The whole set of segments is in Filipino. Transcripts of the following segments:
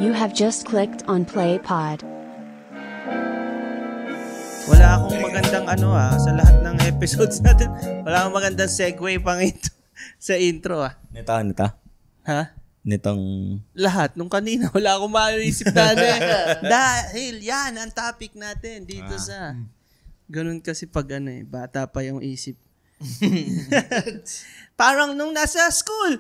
You have just clicked on Play Pod. Wala akong magandang sa lahat ng episodes natin. Wala akong magandang segue pang ito sa intro Nita? Ha? Nitong... Lahat. Nung kanina, wala akong maisip natin. Dahil yan ang topic natin dito sa... Ganun kasi pag bata pa yung isip. Parang nung nasa school.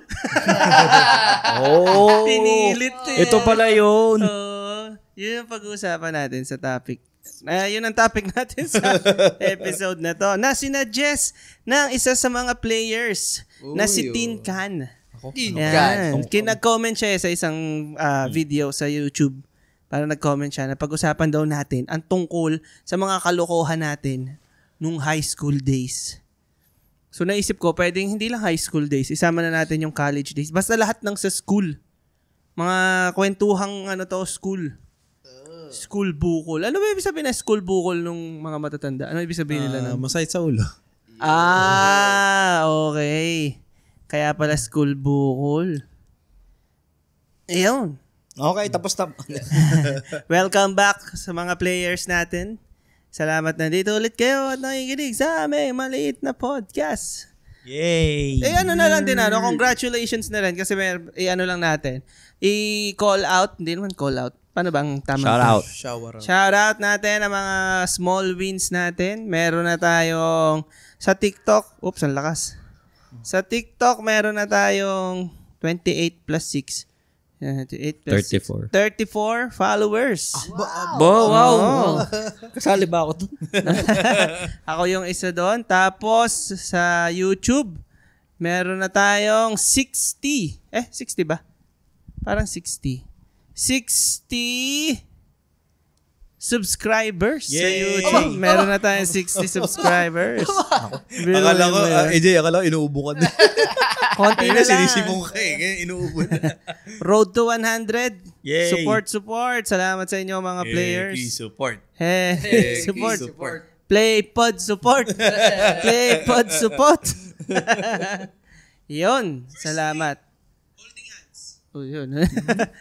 Pinilit Ito pala yun. Yun ang pag-uusapan natin sa topic. Yun ang topic natin sa episode na to. Na sinadjust ng isa sa mga players na si Tin Can. Kinag-comment siya sa isang video sa YouTube. Para nag-comment siya na pag-usapan daw natin ang tungkol sa mga kalokohan natin nung high school days. So naisip ko, pwedeng hindi lang high school days, isama na natin yung college days. Basta lahat ng sa school. Mga kwentuhang school. School bukol. Ano ba ibig sabihin na school bukol nung mga matatanda? Ano ibig sabihin nila? Masakit sa ulo. Okay. Kaya pala school bukol. Ayun. Okay, tapos na. Welcome back sa mga players natin. Salamat na dito ulit kayo at nakikinig sa aming maliit na podcast. Yay! Na lang din congratulations na rin kasi lang natin. I-call out, hindi naman call out. Paano bang tama? Shout out natin ang mga small wins natin. Meron na tayong sa TikTok. Oops, ang lakas. Sa TikTok, meron na tayong 28 plus 6. 34 followers. Wow. Kasali ba ako doon? Ako yung isa doon. Tapos sa YouTube, meron na tayong 60. 60 ba? Parang 60 subscribers. Yay! Sa YouTube. Meron na tayong 60 subscribers. Akala ko inuubo ka din. Konti na lang. Sinisipong ka inuubo na. Road to 100. Yay! Support. Salamat sa inyo mga players. Support. Support. Play pod support. Play pod support. Yun. Salamat. Yun.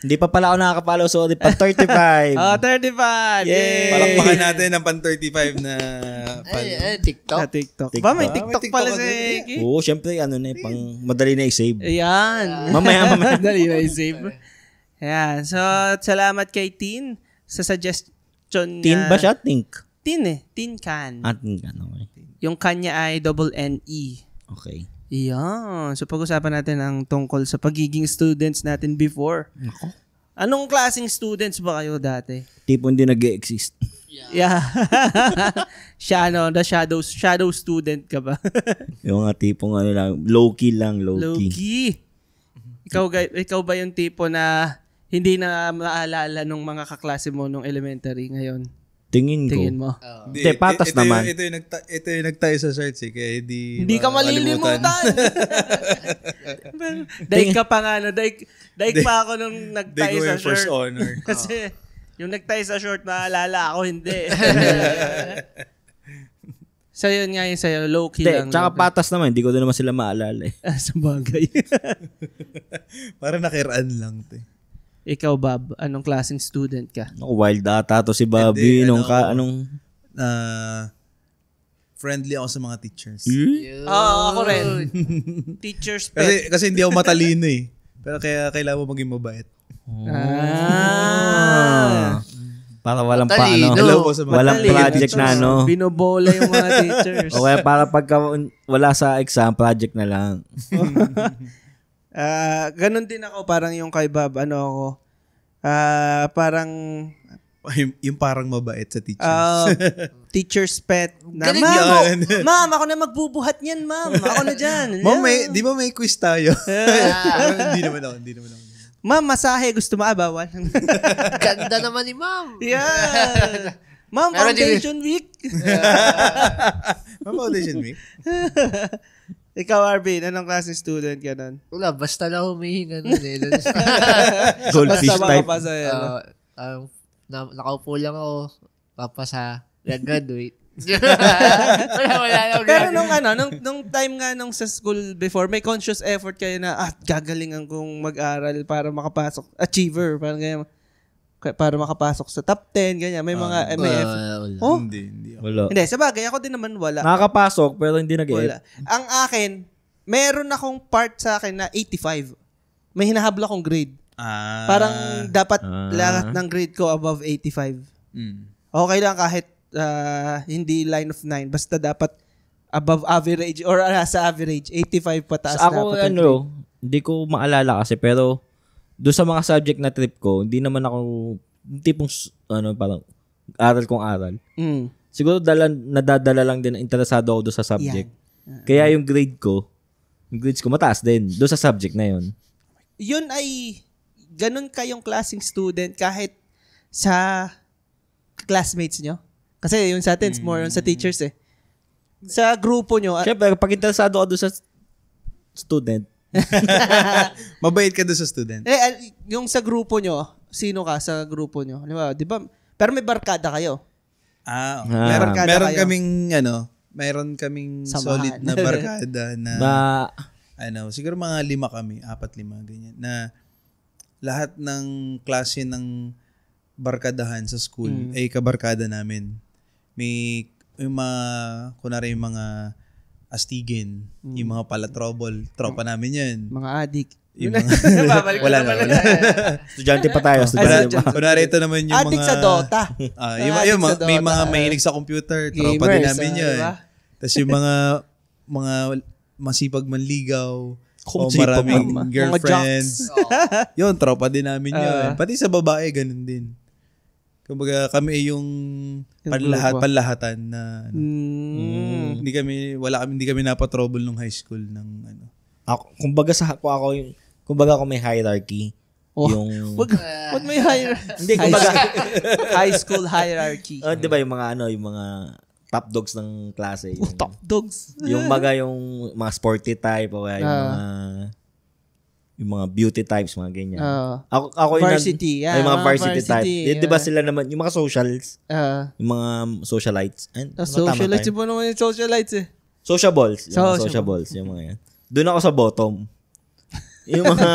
Hindi pa pala ako nakakapalo so di pa 35. 35. Yay! Palakpakan natin ang pan 35 na TikTok. Ba may TikTok pala si Eki? Oo, syempre pang madali na i-save. Ayan. Mamaya. Madali na i-save. Ayan. So, salamat kay Tin sa suggestion niya. Tin ba siya? Think? Tin Tin Can. Tin Can, okay. Yung kanya ay NE. Okay. Iyan. So, pag-usapan natin ang tungkol sa pagiging students natin before. Nako. Anong klaseng students ba kayo dati? Tipo hindi nag-e-exist. Yeah. Siya the shadow student ka ba? Yung mga tipong lang, low-key lang, low-key. Ikaw ba yung tipo na hindi na maalala nung mga kaklase mo nung elementary ngayon? Tingin mo? Hindi, patas naman. Ito yung nagtayo sa shirts kaya hindi ka malilimutan. Daig ka pa nga, daig pa ako nung nagtayo sa shirt. First honor. Kasi yung nagtayo sa short, maalala ako, hindi. So yun nga yung sa'yo, low-key lang. Tsaka patas naman, hindi ko na naman sila maalala Sa bagay. Parang nakiraan lang to. Ikaw, Bob, anong klaseng student ka? Wild ata to si Bobby. Friendly ako sa mga teachers. Ako rin. Teachers pet. Kasi hindi ako matalino Pero kaya kailangan mo maging mabait. Para walang walang project na Binobola yung mga teachers. O kaya para pagka wala sa exam, project na lang. Ganon din ako, parang yung kay Bob, parang yung parang mabait sa teachers. Teacher's pet. Ma'am, ako na magbubuhat niyan, ma'am. Ako na dyan. Ma'am, di ba may quiz tayo? Hindi naman ako. Ma'am, masahe. Gusto mo bawal? Ganda naman ni ma'am. Yeah. Ma'am, foundation week. Ma'am, foundation week. Ikaw, Arvin, anong klaseng student ka nun? Wala, basta lang humihinga nun Goldfish type. Nakaupo lang ako, papasa, graduate. Pero nung time nga nung sa school before, may conscious effort kayo na gagalingan kong mag-aral para makapasok. Achiever, parang ganyan. para makapasok sa top 10, ganyan. May mga MAF. Wala. Oh? Hindi. Wala. Hindi, sabagay, ako din naman wala. Nakakapasok, pero hindi nag-e. Wala. Ang akin, meron akong part sa akin na 85. May hinahabla akong grade. Parang dapat lahat ng grade ko above 85. Okay lang kahit hindi line of 9. Basta dapat above average or nasa average. 85 pataas So, ako, dapat. yung grade. hindi ko maalala kasi, pero doon sa mga subject na trip ko, hindi naman ako tipong, parang aral kong aral. Siguro nadadala lang din, interesado ako doon sa subject. Kaya yung grades ko mataas din doon sa subject na yun. Yun ay ganun kayong klaseng student kahit sa classmates nyo? Kasi yung sa atin, more on sa teachers eh. Sa grupo nyo, Siyempre, pag interesado ka doon sa student, Mabait ka doon sa student. yung sa grupo nyo, sino ka sa grupo nyo? Di ba? Pero may barkada kayo. Meron kaming Samahan. solid na barkada na siguro mga 5 kami, 4-5 ganyan, na lahat ng klase ng barkadahan sa school ay kabarkada namin. May yung mga astigin, yung mga palatrouble, tropa namin yan. Mga adik. Yung mga, wala na. estudyante pa tayo. Kunwari ito naman yung adik mga... sa Dota. May mga mahilig sa computer, tropa din namin yun. Diba? Tapos yung mga masipag manligaw, o Sipag maraming mga girlfriends. Yun, tropa din namin yun. Pati sa babae, ganun din. Kumbaga kami yung panlahatan na hindi kami napatrouble nung high school ng Ako, kumbaga ako may hierarchy. Wag may hierarchy. Hindi, kumbaga High school hierarchy. 'di ba yung mga top dogs ng klase, Top dogs. yung mga sporty type o kaya yung mga beauty types, mga ganyan. Ako Varsity, yung mga varsity type. varsity, Di ba sila naman, yung mga socials, yung mga socialites. Socialites, iba naman yung socialites eh. Sociables. Yung mga sociables, yung mga yan. Doon ako sa bottom. Yung mga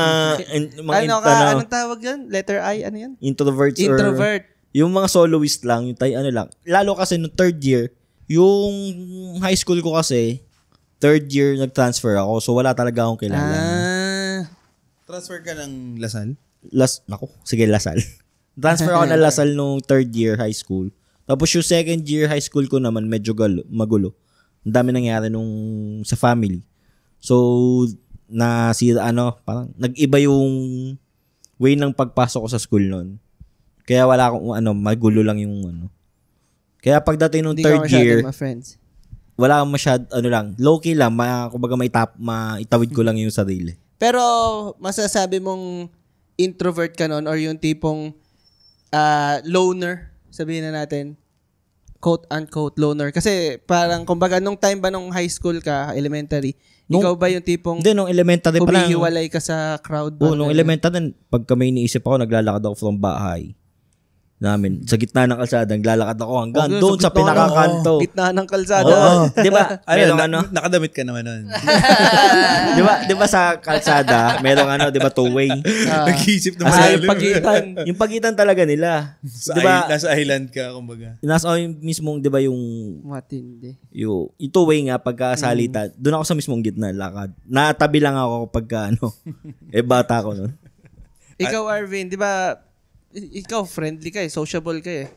anong tawag yan? Letter I, ano yan? Introverts Introvert. Yung mga soloist lang, yung lang. Lalo kasi no third year, yung high school ko kasi, third year nag-transfer ako, so wala talaga akong kilala. Transfer ka ng Lasal? Sige, Lasal. Transfer ako ng Lasal nung third year high school. Tapos yung second year high school ko naman, medyo magulo. Ang dami nangyari sa family. So, parang nag-iba yung way ng pagpasok ko sa school noon. Kaya wala akong, magulo lang yung Kaya pagdating nung third year, wala akong low-key lang, kumbaga maitawid ko lang yung sarili. Pero masasabi mong introvert ka nun or yung tipong loner, sabihin na natin, quote-unquote loner. Kasi parang, kumbaga, nung time ba nung high school ka, elementary, ikaw ba yung tipong nung elementary pa lang, humihiwalay ka sa crowd ba? Nung elementary, pag kami iniisip ako, naglalakad ako from bahay namin. Sa gitna ng kalsada, naglalakad ako hanggang doon sa pinakakanto. Gitna ng kalsada. Oo. Di ba? Nakadamit ka naman nun. Di ba sa kalsada, merong two-way. Nag-iisip naman. Yung pagitan. Yung pagitan talaga nila. Nasa island ka, kumbaga. Yung mismong, di ba yung... Matindi. Yung two-way nga, pagkasalita, doon ako sa mismong gitna, lakad. Natabi lang ako pagka, bata ko nun. Ikaw, Arvin, di ba, ikaw friendly ka sociable ka eh.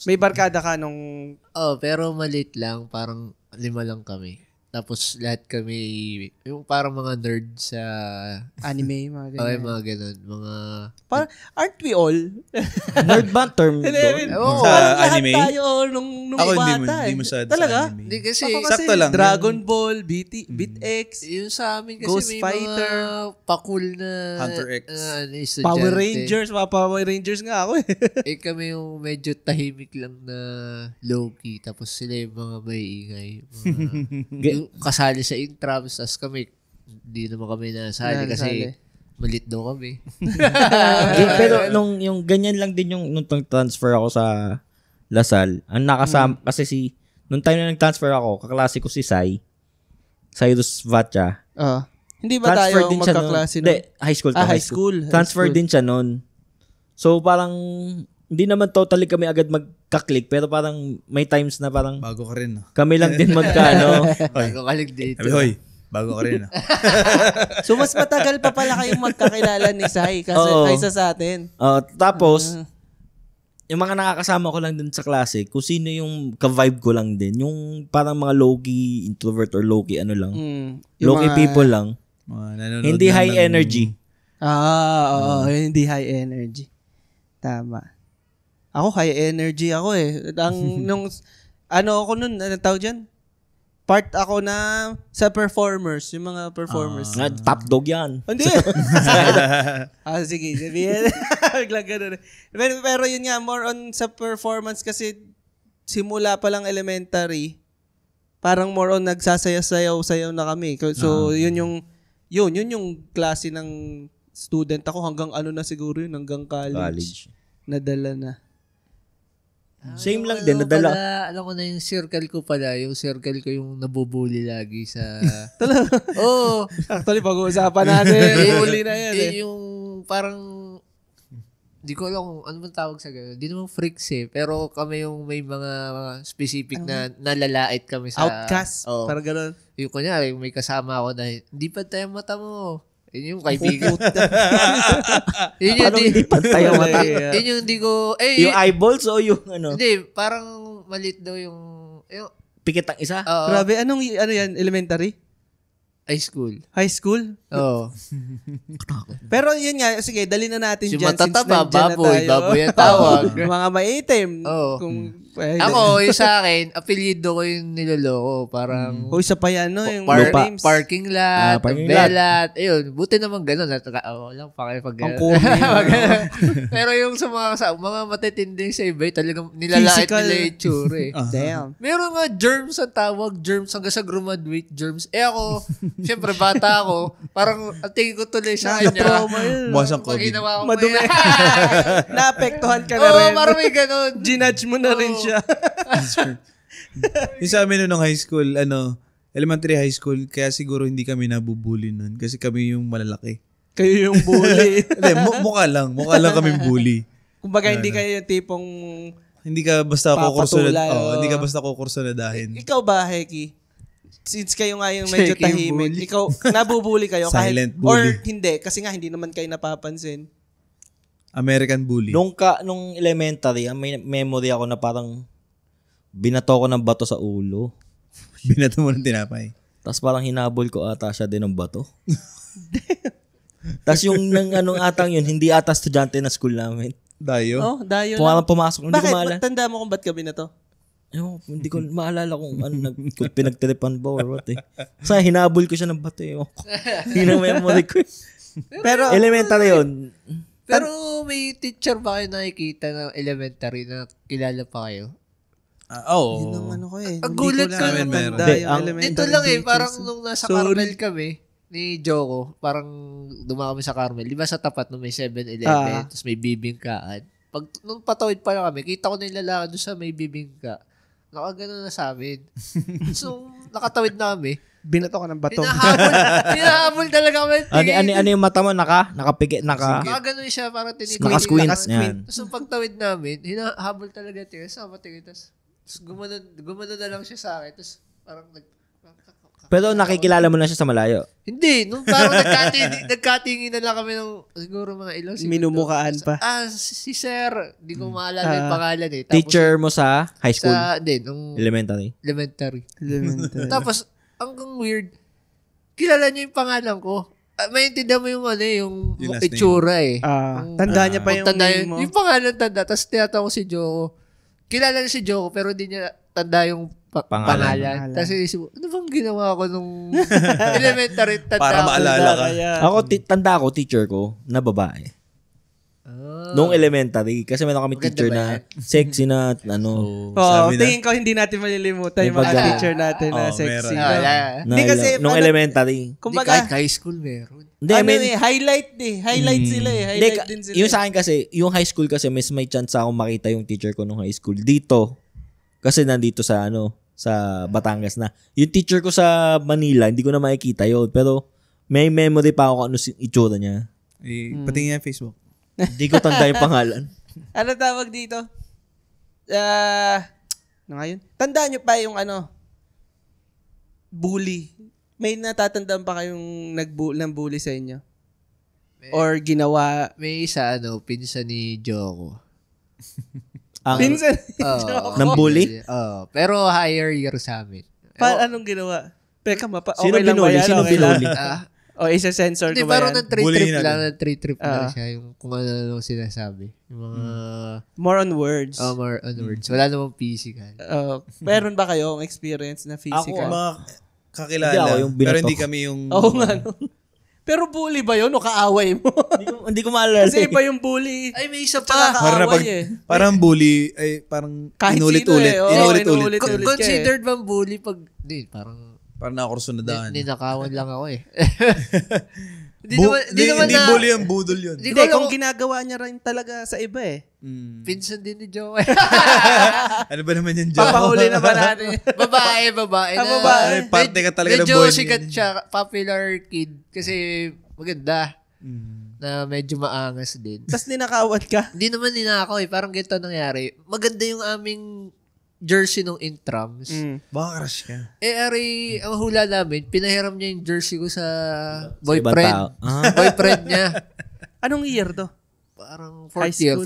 May barkada ka nung... pero maliit lang. Parang 5 lang kami. Tapos lahat kami, yung parang mga nerd sa... Anime, mga ganyan. Mga ganun. Parang, aren't we all? Nerd ba term doon? Sa anime? Lahat tayo nung ako bata. Hindi masyado talaga? sa anime. Hindi kasi... Sakto lang. Dragon Ball, BitX. Yung sa amin kasi Ghost may Fighter, mga pakul na... Hunter X. Power Rangers. Mga Power Rangers nga ako eh. Kami yung medyo tahimik lang na low-key. Tapos sila yung mga may ingay. Yung kasali sa intrams. Tapos kami, hindi naman kami nasali kasi malit daw kami. Pero yung ganyan lang din yung nung transfer ako sa Lasal. Ang nakasama, kasi nung time na nag-transfer ako, kaklase ko si Cyrus Vacha. Hindi ba tayo magkaklase nun? High school. High school. Transfer din siya nun. So parang hindi naman totally kami agad magka-click pero parang may times na parang Bago ka rin. No? kami lang din magkano. Bago kalig dito. Hoy, bago ka rin. No? So, mas matagal pa pala kayong magkakilala ni Sai kasi Oo. kaysa sa atin. Tapos yung mga nakakasama ko lang din sa klase, kung sino yung ka-vibe ko lang din, yung parang mga low-key introvert or low-key ano lang. Low-key people lang. Mga nanonood Hindi lang high ng- energy. Oo, hindi high energy. Tama. Ako high energy ako eh. Nung ako nun, ano tawag dyan? Part ako na sa performers, yung mga performers. Top dog yan. Hindi. Sige. Sabihin. Biglang ganun. Pero yun nga, more on sa performance kasi simula pa lang elementary, parang more on nagsasayaw-sayaw na kami. So, yun yung klase ng student ako hanggang ano na siguro yun, hanggang college. Nadala na. Same lang din, nadala. Alam ko na yung circle ko pala. Yung circle ko yung nabubuli lagi sa... Oo. Actually, pag-uusapan natin, uli na yan eh. Yung parang... Di ko alam kung ano man tawag sa gano'n. Di naman freaks eh. Pero kami yung may mga specific na nalalait kami sa... Outcast. Oo. Parang gano'n. Yung kunyari, may kasama ako na, hindi pa tayo mata mo. Yun yung kaibigan. Yun yung Paano hindi pantay ang mata? Yun yung hindi ko... Yung eyeballs o yung ano? Hindi, parang malit daw yung Pikit ang isa? Grabe, ano yan? Elementary? high school. High school? Oo. Pero yun nga, sige, dali na natin Si dyan. matataba, since nandyan na baboy. tayo. Baboy ang tawag. Yung mga maitim. Oo. Ako, Ako, yung sa akin, apelyido ko yung niloloko. Parang... isa pa yan, no? Yung Lupa. names. Parking lot, Parking belat. Ayun, buti naman ganun. Walang pakipag Ang corny. Pero yung sa mga matitinding sa iba, talagang nilalait Physical. nila yung tsura eh. Damn. Meron nga germs ang tawag, germs hanggang sa graduate germs. Ako, syempre bata ako, parang ang tingin ko tuloy sa kanya. Trauma yun. Buwas ang Pag COVID. ginawa ko Madumi. Naapektuhan ka na Oo, rin. parang may ganun. Ginudge mo na rin siya. Yung sa amin nung high school, elementary high school, kaya siguro hindi kami nabubuli nun. Kasi kami yung malalaki. Kayo yung bully. Hindi, mukha lang. Mukha lang kaming bully. Kumbaga, hindi kayo yung tipong... Hindi ka basta Papatulay, hindi ka basta kukursunadahin. Ikaw ba, Heki? Since kayo nga yung medyo Heki yung tahimik, bully. ikaw, nabubuli kayo Silent kahit... bully. Or hindi, kasi nga hindi naman kayo napapansin. American bully. Nung elementary, may memory ako na parang binato ko ng bato sa ulo. Binato mo ng tinapay. Tapos parang hinabol ko ata siya din ng bato. Tapos yung anong atang yun, hindi ata estudyante na school namin. Dayo? Oh, dayo lang. Parang pumasok, hindi ko Bakit? maalala. Tanda mo kung ba't ka binato? Hindi ko maalala kung kung pinagtripan ba or what eh. Sa hinabol ko siya ng bato eh. Yun ang memory ko eh. Pero, Elementary yun. Pero may teacher ba kayo nakikita ng elementary na kilala pa kayo? Oo. yun ang ano ko eh. Ang Hindi gulat ko ko lang naman. tanda Hindi, yung ang- elementary Dito lang eh, teachers. parang nung nasa Sorry. Carmel kami, ni Joko, parang dumaan kami sa Carmel. Di ba sa tapat nung may 7-Eleven, tapos may bibingkaan. Nung patawid pa lang kami, kita ko na yung lalaki doon sa may bibingka. Nakagano na sa amin. So, nakatawid na kami. Binato ka ng bato. Hinahabol talaga kami. Ano yung mata mo? Nakapikit, Nakagano siya, parang tinitingin. Naka-squint. Naka-squint. Yan. Tapos nung pagtawid namin, hinahabol talaga tayo. Sama tingin. Tapos gumano na lang siya sa akin. Tapos parang Pero nakikilala mo na siya sa malayo. Hindi. Nung parang nagkatingin na lang kami ng siguro mga ilang segundo. Minumukaan pa. Si Sir. Hindi ko maalala yung pangalan eh. Tapos, Teacher mo sa high school? nung Elementary? elementary. Elementary. Tapos, hanggang weird, kilala niya yung pangalan ko. Maintindihan mo yung yung Yung last name. itsura eh. Tanda niya pa yung Tanda name mo. yung pangalan tanda. Tapos tinatanong ko si Joko. Kilala niya si Joko pero hindi niya tanda yung pangalan. Tapos inisip ko, ano bang ginawa ko nung elementary tanda Para ko? maalala ka. Ako, tanda ko, teacher ko, na babae. Noong elementary. Kasi meron kami Maganda teacher ba na yan? sexy na, Oo, Sabi na. tingin ko hindi natin malilimutan yung May mga pagka- teacher natin na Oo, sexy. meron. Wala. Hindi kasi, nung ano- elementary. Hindi, Kumbaga, kahit high school meron. Hindi, I mean, highlight eh. Highlight sila eh. hindi, Highlight din sila. yung sa akin kasi, yung high school kasi, may chance akong makita yung teacher ko nung high school. Dito, kasi nandito sa sa Batangas na. Yung teacher ko sa Manila, hindi ko na makikita yun. Pero, may memory pa ako kung ano itsura niya. Patingin niya Facebook. Hindi ko tanda yung pangalan. Ano tawag dito? Ano nga yun? Tandaan nyo pa yung bully. May natatandaan pa kayong ng bully sa inyo? Or ginawa? May isa, pinsan ni Joko. Pinsan ni Joko. Ng bully? Pero higher year sa amin. Anong ginawa? Peka mapa, Sino okay lang ba binuli? yan? Sino Okay binuli? O isa-sensor Hindi, ko ba parang yan? nag-3 trip lang siya. Yung kung ano sinasabi. Yung mga... More on words. more on words. Wala namang physical. Meron ba kayong experience na physical? Ako, mga kakilala. Hindi ako yung pero binatok. hindi kami yung... Oo nga, no? Pero bully ba yun o kaaway mo? Hindi ko maalala. Kasi iba yung bully. Ay, may isa Tsaka pa. kaaway Parang bully, ay parang Kahit inulit-ulit. sino Inulit-ulit. inulit-ulit. Considered bang bully pag... Hindi, parang... Parang nakakursunadaan. Ninakawan lang ako eh. Hindi bully ang budol yun. Hindi, kung ginagawa niya rin talaga sa iba eh. Pinsan din ni Joe. Ano ba naman yung joke? Papahuli na ba natin? babae. Babae. Parte ka talaga ng medyo boy. sikat siya, popular kid. Kasi maganda. Na medyo maangas din. Tapos ninakawan ka? Hindi naman ninakaw eh. Parang ganito nangyari. Maganda yung aming jersey nung intrams. Baka crush ka. Ari, ang hula namin, pinahiram niya yung jersey ko sa boyfriend. Boyfriend niya. Anong year to? Parang Fourth year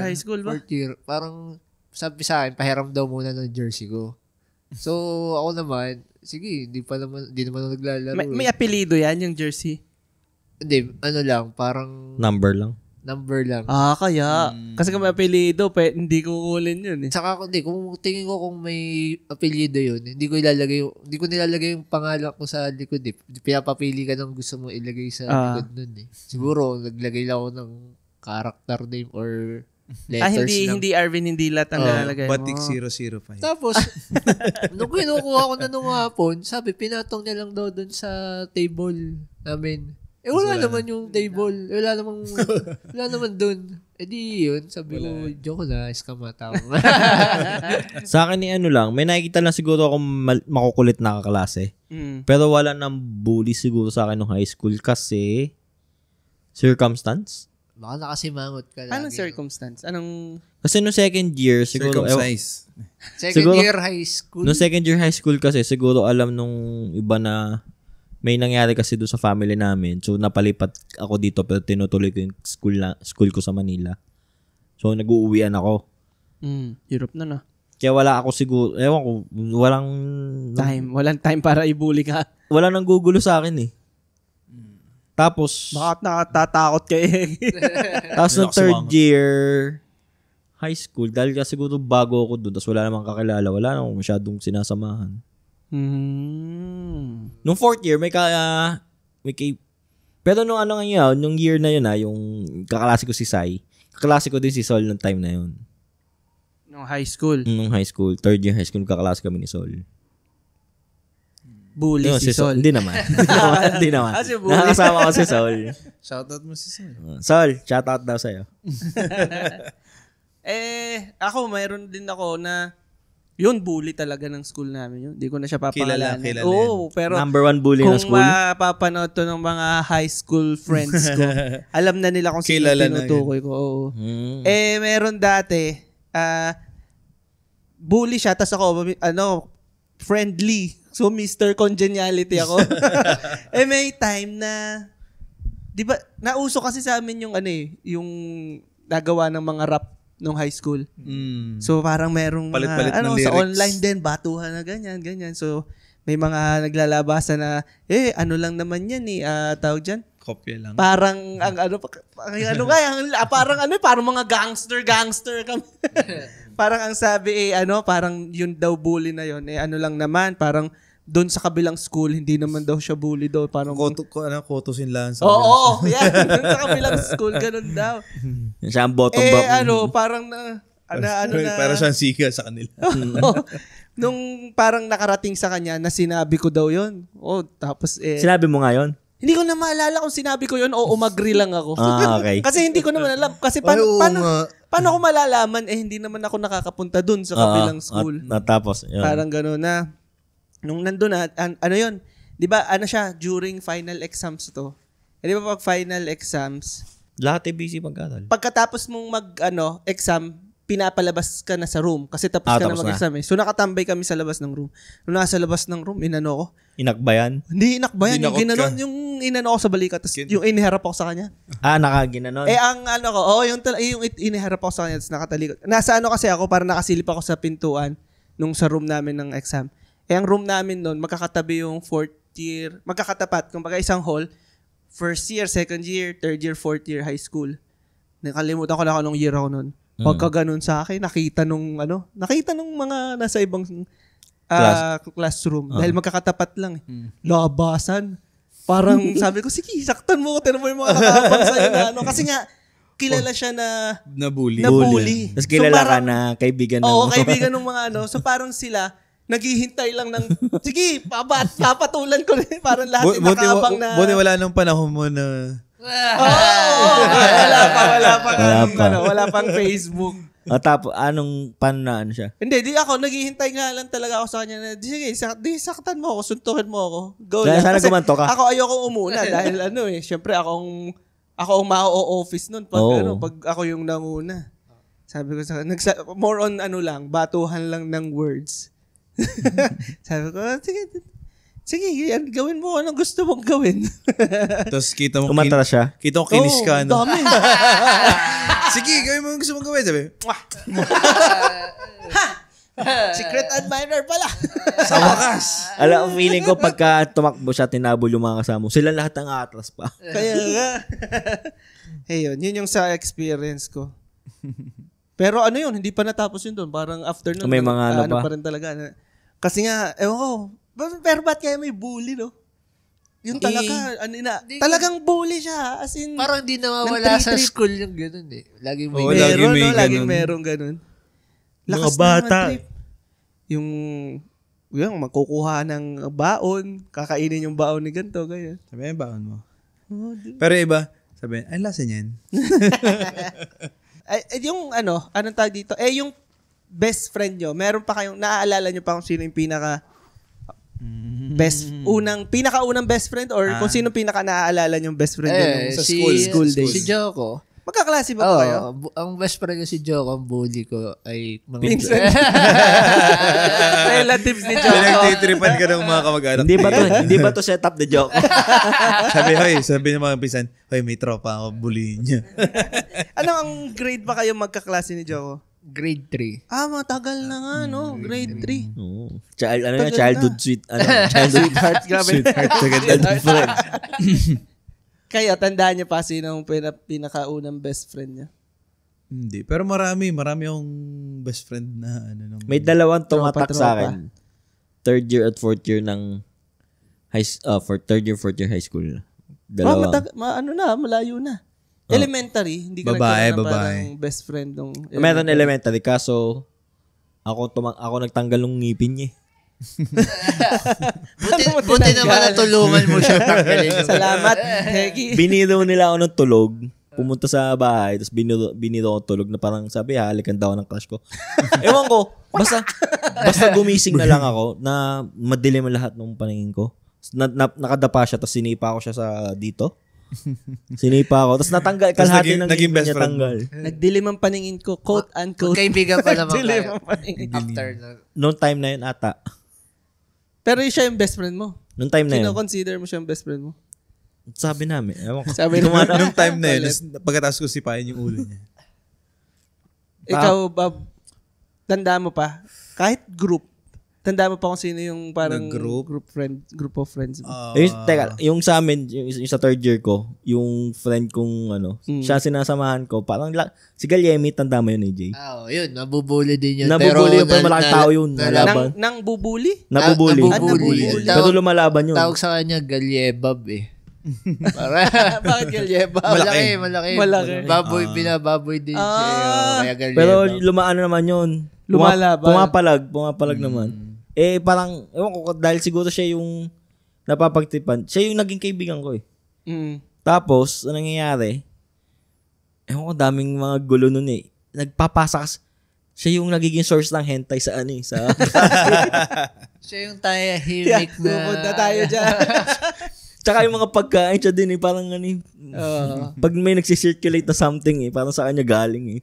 high school ba? Fourth year. Parang sabi sa akin, pahiram daw muna ng jersey ko. So, ako naman, sige, hindi naman ako naglalaro. May apelido yan, yung jersey? Hindi, lang, parang Number lang. Kaya. Kasi kung may apelido, hindi ko kukulin yun eh. Tsaka kung tingin ko kung may apelyido yun, hindi ko nilalagay yung pangalan ko sa likod eh. Pinapapili ka ng gusto mo ilagay sa likod nun eh. Siguro, naglagay lang ako ng character name or letters lang. Hindi Arvin, hindi lahat ang nalalagay mo. Batik 005. Tapos, nung kinukuha ko na nung hapon, sabi, pinatong niya lang daw dun sa table namin. Wala naman yung table. Wala naman dun. Di yun. Sabi ko, joke na, scam ata ako. Sa akin lang, may nakikita lang siguro akong makukulit na kaklase. Pero wala nang bully siguro sa akin nung high school kasi circumstance. Baka nakasimangot ka lagi. Anong circumstance? Kasi nung second year, siguro... Circumcise. Second year high school? Nung second year high school kasi, siguro alam nung iba na may nangyari kasi doon sa family namin. So, napalipat ako dito pero tinutuloy ko yung school ko sa Manila. So, nag-uuwian ako. Europe na. Kaya wala ako siguro, ewan ko, walang time para i-bully ka. Wala nang gugulo sa akin eh. Tapos, bakit nakatatakot ka eh? Tapos nung third year high school, dahil ka siguro bago ako doon, tapos wala namang kakilala, wala namang masyadong sinasamahan. Nung fourth year, pero nung nung year na yun yung kaklase ko si Sai, kaklase ko din si Sol nung time na yun. Nung high school? Nung high school, third year high school, kaklase kami ni Sol. Bully si Sol. Hindi naman. Hindi naman. Nakakasama ko si Sol. Shoutout mo si Sol. Sol, shoutout daw sa'yo. Ako, mayroon din ako na yun, bully talaga ng school namin yun. Hindi ko na siya papangalanan. Kilala. Oo, pero number one bully ng school? Kung mapapanood to ng mga high school friends ko, alam na nila kung sino tinutukoy ko. Oo. Meron dati, bully siya, tas ako, friendly. So, Mr. Congeniality ako. May time na, di ba, nauso kasi sa amin yung yung nagawa ng mga rap nung high school. So, parang merong palit-palit ng lyrics. Sa online din, batuhan na ganyan. So, may mga naglalabasan na, ano lang naman yan tawag dyan? Kopya lang. Parang, parang mga gangster kami. Parang ang sabi, parang yun daw bully na yun. Ano lang naman, parang doon sa kabilang school, hindi naman daw siya bully daw. Parang kotosin lang sa Oo, yan. Doon sa kabilang school, ganun daw. Siya ang bottom block. Parang parang siyang siga sa kanila. Nung parang nakarating sa kanya na sinabi ko daw yun. Tapos sinabi mo nga yun? Hindi ko na maalala kung sinabi ko yun o umagri lang ako. Okay. Kasi hindi ko naman alam. Kasi paano ko malalaman? Hindi naman ako nakakapunta dun sa kabilang school. Tapos, yun. Parang gano'n na. Nung nandun na, yun? Di ba, siya, during final exams to. Di ba pag final exams, Lahat ay busy mag-aral. Pagkatapos mong exam, pinapalabas ka na sa room kasi tapos ka na mag-exam eh. So nakatambay kami sa labas ng room. Nung nasa labas ng room, inano ko. Inakbayan? Hindi inakbayan. Yung ginanon, yung inano ko sa balikat. Tapos yung iniharap ako sa kanya. Nakaginanon? Ang yung iniharap ako sa kanya. Tapos nakatalikot. Nasa kasi ako, para nakasilip ako sa pintuan nung sa room namin ng exam. Ang room namin noon, magkakatabi yung 4th year. Magkakatapat. Kung baga isang hall, 1st year, 2nd year, 3rd year, 4th year high school. Nakalimutan ko na anong year ako noon. Pagka ganun sa akin, nakita nung mga nasa ibang classroom. Dahil magkakatapat lang. Labasan. Parang sabi ko, sige, saktan mo ko. Tinan mo yung mga nakabang sa'yo na Kasi nga, kilala siya na Nabully. Tapos kilala ka na kaibigan ng... Oo, kaibigan ng mga So parang sila, naghihintay lang ng, sige, papatulan ko rin. Parang lahat nakabang na... Buti wala nung panahon mo na... Wala pang Facebook. Tapos, paano siya? Hindi, ako, naghihintay nga lang talaga ako sa kanya na, sige, saktan mo ako, suntukin mo ako. Go Dahil lang. sana Kasi gumanto ka. ako ayoko umuna dahil syempre ako ang ma-o-office nun pag ako yung nanguna. Sabi ko sa more on batuhan lang ng words. Sabi ko, sige, yan, gawin mo anong gusto mong gawin. Tapos kita mo Kumatara siya. Kita mo kinis ka, no? Dami. Sige, gawin mo ang gusto mong gawin. Sabi, Secret admirer pala. sa wakas. Alam, feeling ko pagka tumakbo siya, tinabol yung mga kasama. Sila lahat ang atras pa. Kaya nga. Yun yung sa experience ko. Pero yun, hindi pa natapos yun doon. Parang after nun, may mga pa rin talaga. Kasi nga, ewan ko, pero ba't kaya may bully, no? Yung talaga, talagang bully siya. As in, parang di nawawala sa school yung ganun eh. Laging may laging merong ganun. Lakas mga bata. Yung magkukuha ng baon, kakainin yung baon ni ganito, ganyan. Sabi, baon mo. Pero iba, sabi, ay, lasa niyan. Yung anong tawag dito? Yung best friend nyo, meron pa kayong, naaalala nyo pa kung sino yung pinakaunang best friend or kung sino pinaka-naaalala nyo yung best friend nyo sa school days? Si Joko. Magkaklase ba kayo? Ang best friend ko si Joko, ang bully ko ay mga Pinsan. Relatives ni Joko. Pinagtitripan ka ng mga kamag-anak. Hindi ba to set up the joke? sabi ng mga pisan, may tropa ako, bullying niya. Anong grade ba kayo magkaklase ni Joko? Grade 3. Matagal na nga, no? Grade 3. Oo. Childhood sweet. Childhood Grabe. Sweetheart. friends. Kayo, tandaan niyo pa sino ang pinakaunang best friend niya? Hindi. Pero marami akong best friend na May dalawang tumatak Tropa. sa akin. 3rd year at 4th year ng third year, 4th year high school. Dalawa. Malayo na. Elementary, hindi ka babae. parang best friend nung Meron elementary, kaso ako nagtanggal ng ngipin niya. Buti naman natulungan mo siya tanggalin. Salamat, Hegi. Biniro nila ako ng tulog. Pumunta sa bahay, tapos biniro ako tulog na parang sabi, halikan daw ng crush ko. Ewan ko, basta gumising na lang ako na madilim lahat ng paningin ko. Nakadapa siya, tapos sinipa ko siya sa dito. Sinipa ako. Tapos natanggal, kalahati ng ngipin niya tanggal. Nagdilim ang paningin ko, quote unquote. Kaibigan pa naman Nagdilim kayo. ang paningin. After na. Noong time na yun ata. Pero siya yung best friend mo. Noong time na yun. Consider mo siya yung best friend mo? Sabi namin. Ewan ko. Sabi naman. Nung time na yun, pagkatapos ko sipahin yung ulo niya. Ikaw, Bob, tandaan mo pa, kahit group, tandaan mo pa kung sino yung parang group of friends mo. Yung sa amin, yung sa 3rd year ko, yung friend kong siya sinasamahan ko, parang si Galyemi, tanda mo yun, AJ? Yun, nabubuli din yun. Nabubuli yun, pero malaking tao yun. Nang bubuli? Nabubuli. Pero lumalaban yun. Tawag sa kanya, Galyebab eh. Bakit Galyebab? Malaki. Binababoy din siya. Kaya Galyebab. Pero lumaan naman yun. Lumalaban. Pumapalag naman. Parang, ewan ko, dahil siguro siya yung napapagtipan. Siya yung naging kaibigan ko eh. Tapos, anong nangyayari? Ewan ko, daming mga gulo nun eh. Nagpapasak. Siya yung nagiging source ng hentai sa Siya yung tahimik na. Pupunta tayo dyan. Tsaka yung mga pagkain siya din parang ano pag may nagsisirculate na something parang sa kanya galing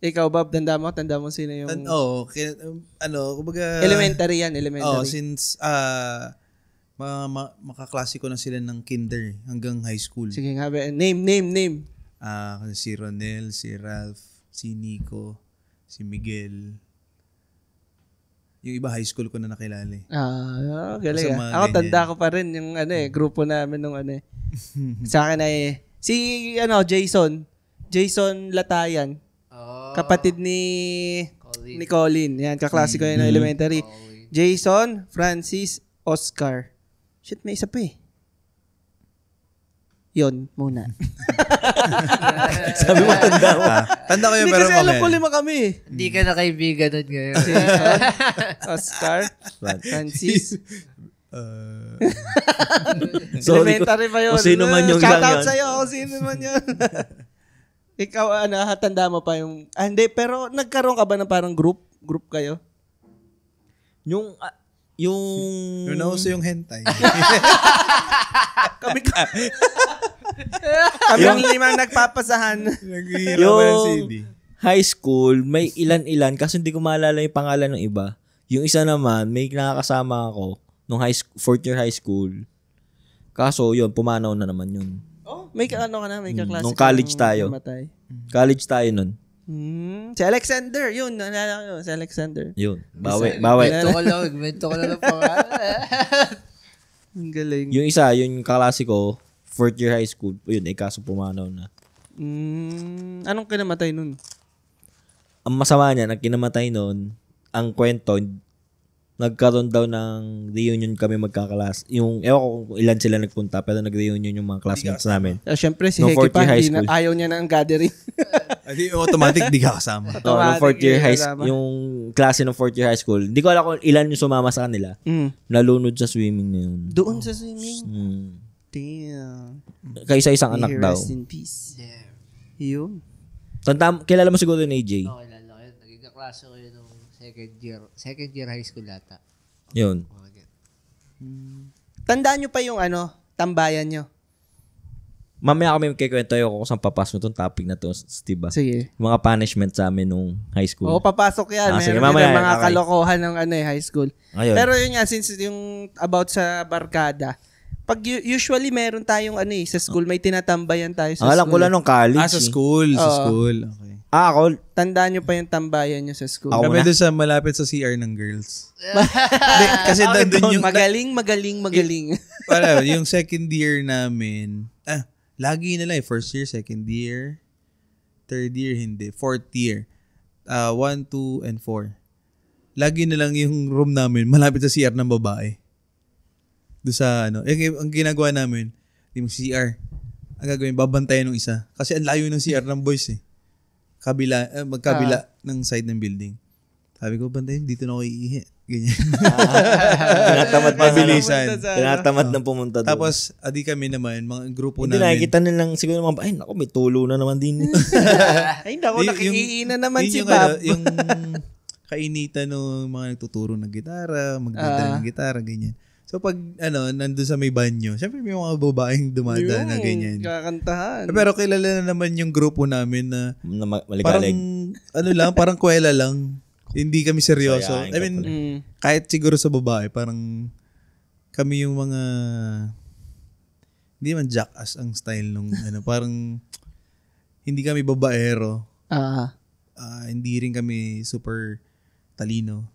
Ikaw, Bob, tanda mo sino yung... kumbaga... Elementary yan, elementary. Since makaklase ko na sila ng kinder hanggang high school. Sige nga, name. Si Ronel, si Ralph, si Nico, si Miguel. Yung iba high school ko na nakilala. Galing. Ako tanda ko pa rin yung grupo namin nung Sa akin ay Jason Latayan. Kapatid ni Colin. Yan, kaklase ko yun ng elementary. Jason, Francis, Oscar. Shit, may isa pa Yun, muna. Sabi mo, tanda mo. Tanda ko yun, pero kasi alam ko 5 kami. Hindi ka na kaibigan nun ngayon. Jason, Oscar, Francis. Elementary pa yun. Kung sino man yung shoutout sa'yo, kung sino man yun. Ikaw, tanda mo pa yung... hindi, pero nagkaroon ka ba ng parang group kayo? Yung nauso yung hentai. Kami ang 5 nagpapasahan. Yung high school, may ilan-ilan kasi hindi ko maalala yung pangalan ng iba. Yung isa naman, may nakakasama ako nung fourth year high school. Kaso yun, pumanaw na naman yun. May ka na, may kaklase. Nung college tayo. College tayo nun. Si Alexander, yun. Nalala ko yun, si Alexander. Yun. Bawi. Invento ko lang pangalan. Ang galing. Yung isa, yung kaklase ko, fourth year high school. Yun, kaso pumanaw na. Anong kinamatay nun? Ang masama niya, kinamatay nun, ang kwento, nagkaroon daw ng reunion kami magkakalas. Yung, ewan ko kung ilan sila nagpunta, pero nag-reunion yung mga classmates namin. Siyempre, si Heki pa, ayaw niya ng gathering. Automatic, di ka kasama. Nung fourth year high school, yung klase ng fourth year high school, hindi ko alam kung ilan yung sumama sa kanila. Nalunod sa swimming na yun. Doon sa swimming? Damn. Kaysa isang anak daw. Rest in peace. Yun. Kilala mo siguro yung AJ? Oo, kilala ko yun. Naging kaklase ko yun nung second year high school data. Yun. Tandaan nyo pa yung tambayan nyo. Mamaya kami magkikwento ko kung saan papasok itong topic na to, diba? Sige. Mga punishment sa amin nung high school. Oo, papasok yan. Sige, Meron mamaya, din mga okay. kalokohan ng high school. Ayun. Pero yun nga, since yung about sa barkada, pag usually meron tayong sa school, may tinatambayan tayo sa school. Alam ko lang nung college. Sa school. Sa school. Okay. Ako. Tandaan nyo pa yung tambayan nyo sa school. Ako kami doon sa malapit sa CR ng girls. Kasi doon yung... Magaling. Para, yung second year namin, lagi nila first year, second year, third year, hindi. Fourth year. 1, 2, and 4. Lagi na lang yung room namin, malapit sa CR ng babae. Doon sa ang ginagawa namin, yung CR, ang gagawin, babantayan ng isa. Kasi ang layo ng CR ng boys magkabila ng side ng building. Sabi ko, bantayan, dito na ako iihi. Ganyan. Tinatamad mabilisan. Tinatamad ng pumunta doon. Tapos, adi kami naman, mga grupo hindi namin. Hindi nakikita nilang siguro naman, ay naku, may tulo na naman din. Ay, naku, nakikiina naman si Bob. Yung kainitan ng mga nagtuturo ng gitara, magdadala ng gitara, ganyan. So pag nandun sa may banyo, syempre may mga babaeng dumadaan na ganyan. Kakantahan. Pero kilala na naman yung grupo namin na maligalig. Parang kwela lang. Hindi kami seryoso. Sayahin I mean, kahit siguro sa babae, parang kami yung mga hindi man jackass ang style nung parang hindi kami babaero. Hindi rin kami super talino.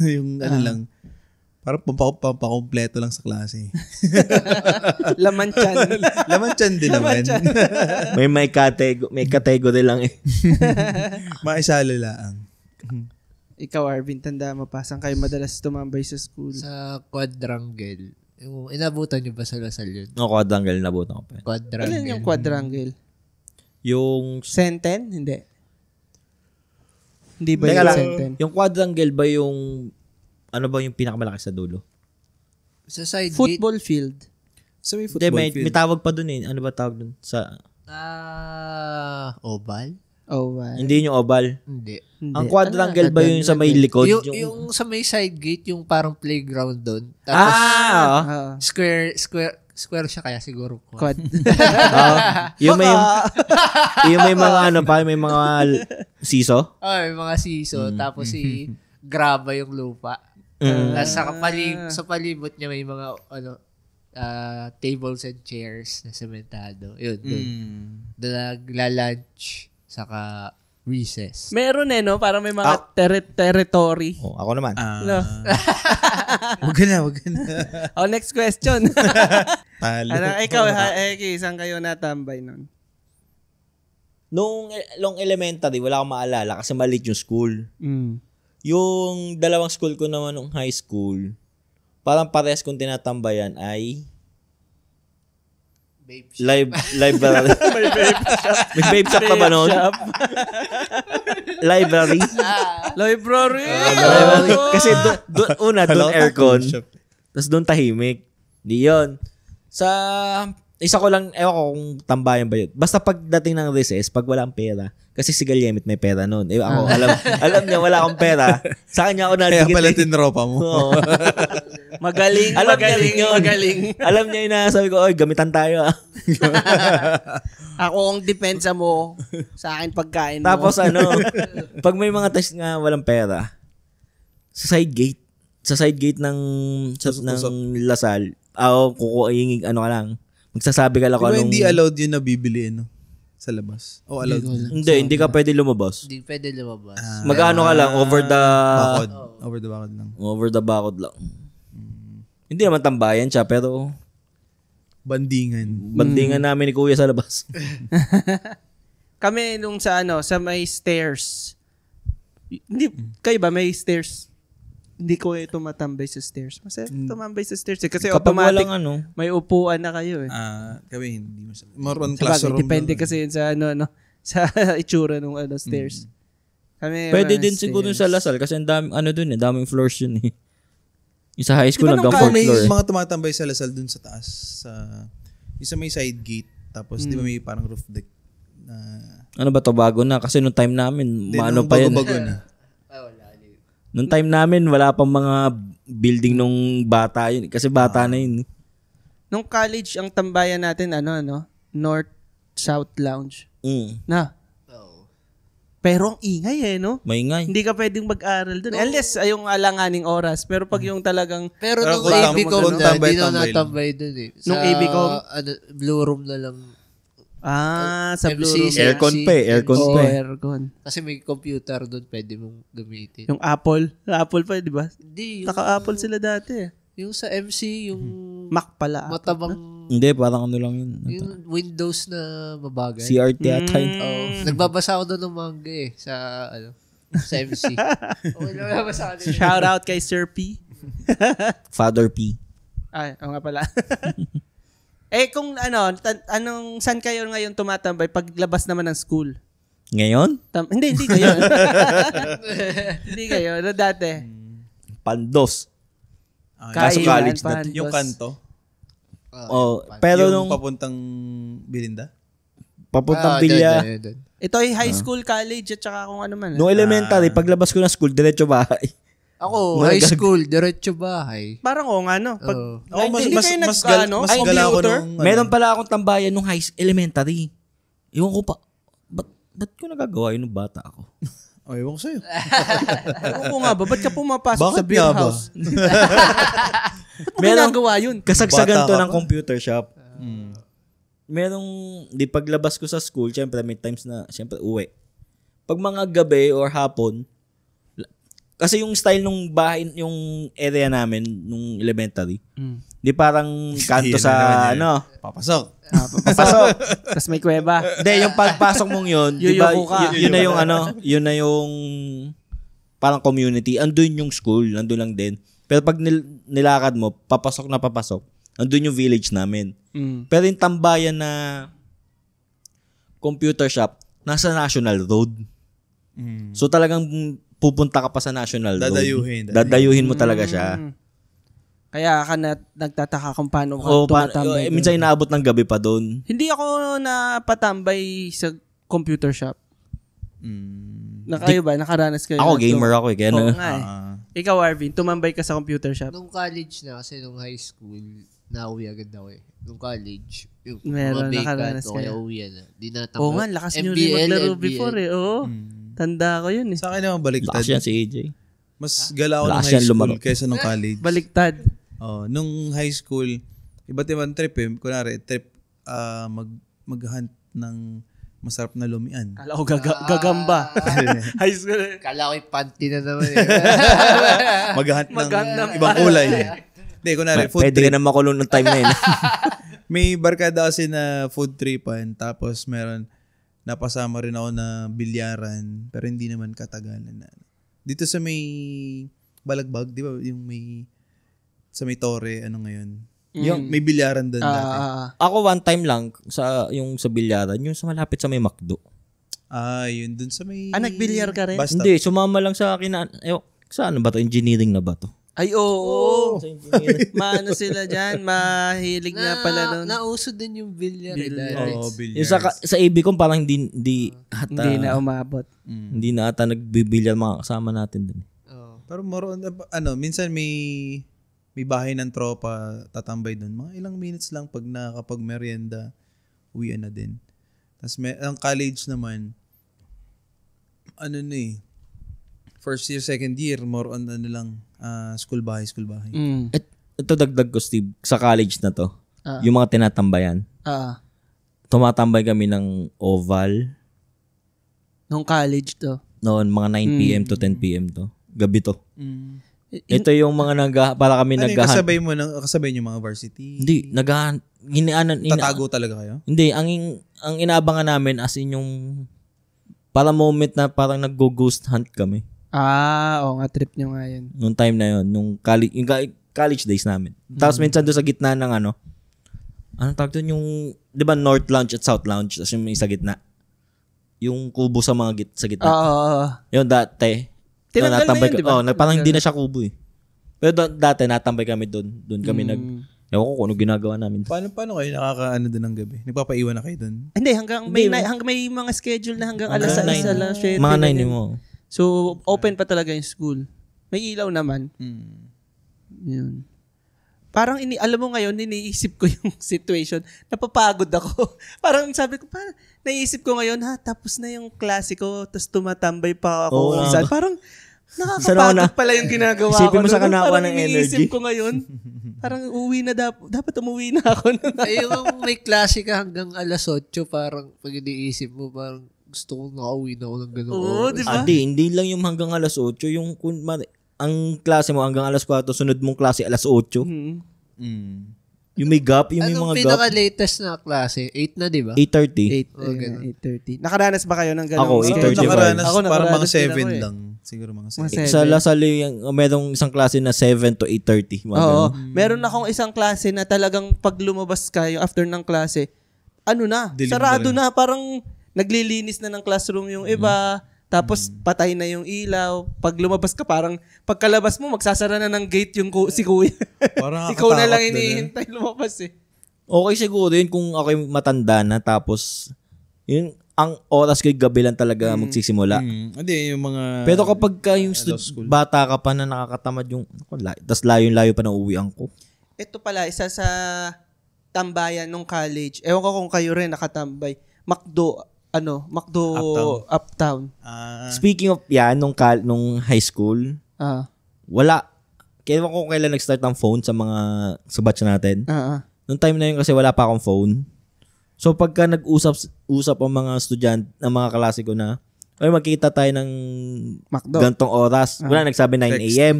Yung lang, parang pampakompleto lang sa klase. Laman chan din naman. may category lang Maisala lang. Ikaw, Arvin, tanda mo pa, saan kayo madalas tumambay sa school? Sa quadrangle. Yung inabutan nyo ba sa Lasal yun? Quadrangle, nabutan ko pa. Quadrangle. Ano yung quadrangle? Yung... Senten? Hindi. Hindi ba yung Senten? Yung quadrangle ba yung... Ano ba yung pinakamalaki sa dulo? Sa side football field. Sa football field. May tawag pa dun eh. Ano ba tawag dun? Sa... oval? Oval. Hindi yung oval. Hindi. Ang quadrangle ba yung sa may likod? Yung sa may side gate, yung parang playground doon. Tapos, square siya kaya siguro. Quad. Yung may mga may mga siso? May mga siso. Tapos graba yung lupa. Tapos sa palibot niya may mga tables and chairs na sementado. Yun, doon. Doon nagla-lunch saka recess. Meron no? Parang may mga territory. Ako naman. Wag na. Next question. Talo. Ikaw, Eki, saan kayo natambay nun? Nung elementary, wala akong maalala kasi maliit yung school. Yung dalawang school ko naman nung high school, parang parehas kong tinatambayan ay library. May vape shop ka ba nun? Library. Library. Kasi doon aircon. Tapos doon tahimik. Di yun. Sa isa ko lang, ewan ko kung tambayan ba yun. Basta pagdating ng recess, pag wala akong pera, kasi si Galyemit may pera noon. Ako, alam niya wala akong pera. Sa kanya ako Kaya natigit. pala tinropa mo. Magaling. Alam niya yun na sabi ko, oy, gamitan tayo. Ako ang depensa mo sa akin pagkain mo. Tapos pag may mga test nga walang pera, sa side gate ng Lasal, kukuingin ka lang. Magsasabi ka lang kung anong... Hindi allowed yun na bibili, sa labas. O allowed? Hindi ka pwede lumabas. Hindi pwede lumabas. Magkano ka lang, over the... Bakod. Over the bakod lang. Over the bakod lang. Hindi naman tambayan siya, pero... Bandingan namin ni Kuya sa labas. Kami nung sa may stairs. Hindi, kayo ba may stairs? Hindi ko tumatambay sa stairs. Masaya tumambay sa stairs kasi kapag automatic walang may upuan na kayo Kami hindi masyadong. More on classroom. Depende kasi yun sa sa itsura ng stairs. Kami pwede din siguro sa Lasal kasi ang daming daming floors yun eh. Yung sa high school hanggang 4th May floor. mga tumatambay sa Lasal dun sa taas. Yung sa may side gate. Tapos di ba may parang roof deck. Ano ba to, bago na? Kasi nung time namin, maano pa yan. Bago na. Nung time namin, wala pang mga building nung bata yun. Kasi bata na yun. Nung college, ang tambayan natin, North-South Lounge. Pero ang ingay no? Maingay. Hindi ka pwedeng mag-aral doon. Unless yung alanganing oras. Pero pag yung talagang... Pero nung AB ko na, hindi na natambay doon eh. Nung AB ko? Blue room na lang. Sa Blue Room. Aircon. Kasi may computer doon, pwede mong gamitin. Yung Apple. Apple pa, di ba? Hindi. Naka-Apple sila dati. Yung sa MC, yung... Mac pala. Matabang... Hindi, parang lang yun. Yung Windows na mabagay. CRT ata yun. Nagbabasa ako doon ng manga sa MC. Nagbabasa ako doon. Shout out kay Sir P. Father P. Nga pala. Kung saan kayo ngayon tumatambay paglabas naman ng school? Ngayon? Hindi ngayon. Hindi kayo. Dati? Pandos. Kaso college na. Yung kanto? Pero yung nung... papuntang Bilinda? Papuntang Bilya. Ito ay high school, college, at saka kung ano man. Nung elementary, paglabas ko ng school, diretso bahay. Ako, high school, diretso bahay. Parang Pag, mas gala ako nung... Meron pala akong tambayan nung elementary. Iwan ko pa, ba't ko nagagawa yun nung bata ako? Ewan ko sa'yo. Ewan ko nga ba, ba't ka pumapasok sa beer house? Ba't mo ginagawa yun? Kasagsagan to ng computer shop. Merong, di paglabas ko sa school, syempre may times na, syempre uwi. Pag mga gabi or hapon, kasi yung style nung bahay, yung area namin, nung elementary, di parang kanto sa, Papasok. Papasok. Tapos may kuweba. Hindi, yung pagpasok mong yun, di ba, yun na yung yun na yung parang community. Andun yung school, andun lang din. Pero pag nilakad mo, papasok, andun yung village namin. Pero yung tambayan na computer shop, nasa National Road. So talagang pupunta ka pa sa National Road. Dadayuhin mo talaga siya. Kaya ka nagtataka kung paano ka tumatambay. Minsan inaabot ng gabi pa doon. Hindi ako napatambay sa computer shop. Kayo ba? Nakaranas kayo? Ako, gamer ako eh. Kaya Oo nga eh. Ikaw, Arvin, tumambay ka sa computer shop? Nung college na, kasi nung high school, nauwi agad ako eh. Nung college, yung Meron, mga nakaranas bacon, o kaya kayo. uwi na. Di natambay. Oo nga, lakas nyo rin maglaro before eh. Oo. Tanda ko yun eh. Sa akin naman baliktad. lakas yan si AJ. Mas gala ako ng Lakas high yan school lumaro. kaysa nung college. Baliktad. Nung high school, iba't ibang trip eh. Kunwari, trip mag-hunt ng masarap na lumian. Kala ko gagamba. High school eh. Kala ko yung panty na naman eh. Mag-hunt Mag-hunt ng ng ibang kulay. Hindi, kunwari, food Pwede ka trip. na makulong ng time na yun. May barkada kasi na food tripan. Tapos meron, napasama rin ako na bilyaran. Pero hindi naman katagalan na. Dito sa may Balagbag, di ba? Yung may, sa may Torre, ano ngayon? Yung may bilyaran doon dati. Ako one time lang sa bilyaran, yung sa malapit sa may McDo. Yun dun sa may... nagbilyar ka rin? Basta. Hindi, sumama lang sa akin. Sa ano ba to? Engineering na ba to? Ay, oo. Maano sila dyan? Mahilig nga pala nun. Nauso din yung billiard. Oo, Yung billiards. sa AB ko parang hindi Hindi na umabot. hindi na ata nagbibilyar mga kasama natin din. Pero more on, minsan may bahay ng tropa tatambay doon. Mga ilang minutes lang pag nakapag-merienda, uwian na din. Tapos ang college naman, first year, second year, more on school bahay. Ito dagdag ko, Steve, sa college na to. Yung mga tinatambayan. Tumatambay kami ng oval. Nung college to. Noon, mga 9 p.m. to 10 p.m. to. Gabi to. Ito yung mga para kami Ano yung naghahan. kasabay yung mga varsity? Hindi, naghahan. Tatago talaga kayo? Hindi, ang inaabangan namin as in yung para moment na parang nag-ghost hunt kami. Oo nga, trip nyo nga yun. Nung time na yun, nung college days namin. Tapos minsan doon sa gitna ng anong tawag doon yung, di ba North Lounge at South Lounge, tapos yung may sa gitna. Yung kubo sa mga sa gitna. Yun dati. Tinanggal na yun, di ba? Parang hindi na siya kubo eh. Pero dati natambay kami doon. Doon kami ewan ko kung ano ginagawa namin. Paano kayo nakakaano doon ng gabi? Nagpapaiwan na kayo doon? Hindi, hanggang may mga schedule na hanggang alas 6 alas 7. Mga 9 mo. So, open pa talaga yung school. May ilaw naman. Yun. Parang alam mo ngayon, iniisip ko yung situation. Napapagod ako. Parang sabi ko, naisip ko ngayon, tapos na yung klase ko, tapos tumatambay pa ako. Parang nakakapagod pala yung ginagawa ko. Isipin mo sa kanawa ng energy. Iniisip ko ngayon, parang uwi na dapat umuwi na ako. Yung may klase ka hanggang alas 8, parang pag iniisip mo, parang gusto kong nakauwi na ako ng gano'n. Oo, di ba? Hindi lang yung hanggang alas 8, yung ang klase mo hanggang alas 4, sunod mong klase alas 8. Yung may gap, yung may mga gap. Anong pinaka-latest na klase? 8 na, di ba? 8:30. 8:30. Nakaranas ba kayo ng gano'n? Ako, 8:30. Nakaranas, Ako parang mga nakaranas din 7 ako eh. lang. Siguro mga 7. Sa Lasal merong isang klase na 7 to 8:30. Oo. Meron akong isang klase na talagang pag lumabas kayo after ng klase, sarado na. Parang naglilinis na ng classroom yung iba. Tapos patay na yung ilaw. Pag lumabas ka, parang pagkalabas mo, magsasara na ng gate yung si kuya. Parang Ikaw na lang nakakatakot inihintay lumabas eh. Okay siguro yun kung ako yung matanda na tapos yun, ang oras ko yung gabi lang talaga magsisimula. Hindi, yung mga... Pero kapag ka yung bata ka pa na nakakatamad yung tapos layo-layo pa na uwian ko. Ito pala, isa sa tambayan nung college. Ewan ko kung kayo rin nakatambay. McDo Uptown. Speaking of yan, nung high school, wala. Kaya ko kailan nag-start ang phone sa batch natin. Nung time na yun kasi wala pa akong phone. So pagka nag-usap ang mga estudyante, ang mga klase ko na, magkita tayo ng McDo. gantong oras. Wala, nagsabi 9 a.m.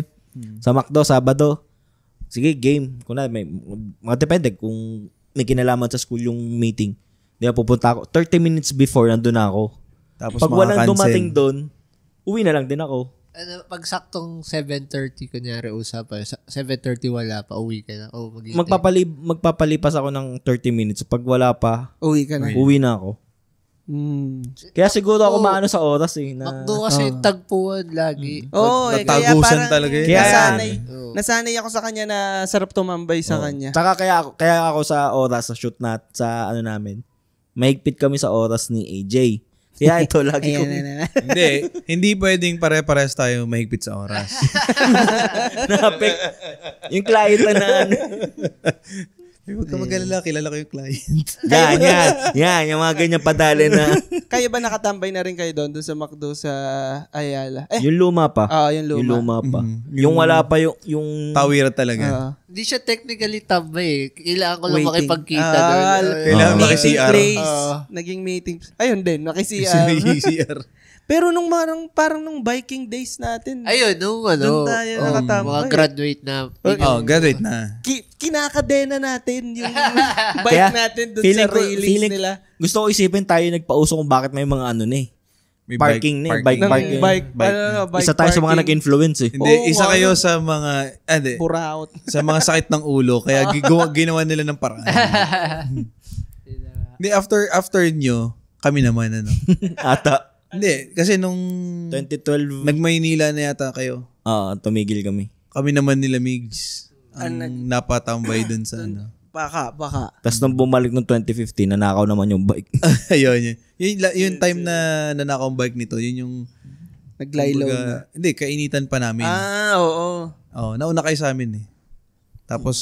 Sa McDo, Sabado. Sige, game. Kung na, depende kung may kinalaman sa school yung meeting. Di ba, pupunta ako. 30 minutes before, nandun ako. Tapos pag walang dumating doon, uwi na lang din ako. Pag saktong 7:30, kunyari usapan, 7:30 wala pa, uwi ka na. Magpapalipas ako ng 30 minutes. Pag wala pa, uwi ka na. Uwi na ako. Kaya siguro ako maano sa oras eh. McDo kasi tagpuan lagi. Kaya Natagusan parang talaga yun. nasanay ako sa kanya na sarap tumambay sa kanya. Saka kaya ako sa oras, sa shoot sa ano namin, mahigpit kami sa oras ni AJ. Kaya ito, lagi ko. Hindi pwedeng pare-pares tayo mahigpit sa oras. Yung client na Huwag ka mag-alala, kilala ko yung client. Yan, yung mga ganyan padali na. Kayo ba nakatambay na rin kayo doon sa McDo sa Ayala? Yung luma pa. Yung luma. Yung luma pa. Yung wala pa yung Tawira talaga. Hindi siya technically tambay. Kailangan ko lang Waiting. makipagkita doon. Kailangan Meeting maki-CR. place. Naging meeting. Ayun din, naki-CR. CR. Pero nung parang nung biking days natin, Ayun, doon tayo nakatambay. mga graduate na. Graduate na. Kinakadena natin yung bike natin doon sa railings nila. Gusto ko isipin tayo nagpauso kung bakit may mga May parking na, bike parking. Bike Isa tayo sa mga nag-influence Hindi, isa kayo sa mga, Buraot. sa mga sakit ng ulo, kaya ginawa nila ng paraan. Hindi, after nyo, kami naman, Ata. Hindi, kasi nung 2012. nag-Maynila na yata kayo, Tumigil kami. kami naman nila Migs, ang napatambay dun sa Baka. Tapos nung bumalik noong 2015, nanakaw naman yung bike. Ayun, yung time na nanakaw ang bike nito, yun yung Naglaylaw na. Hindi, kainitan pa namin. Oo. Nauna kayo sa amin eh. Tapos,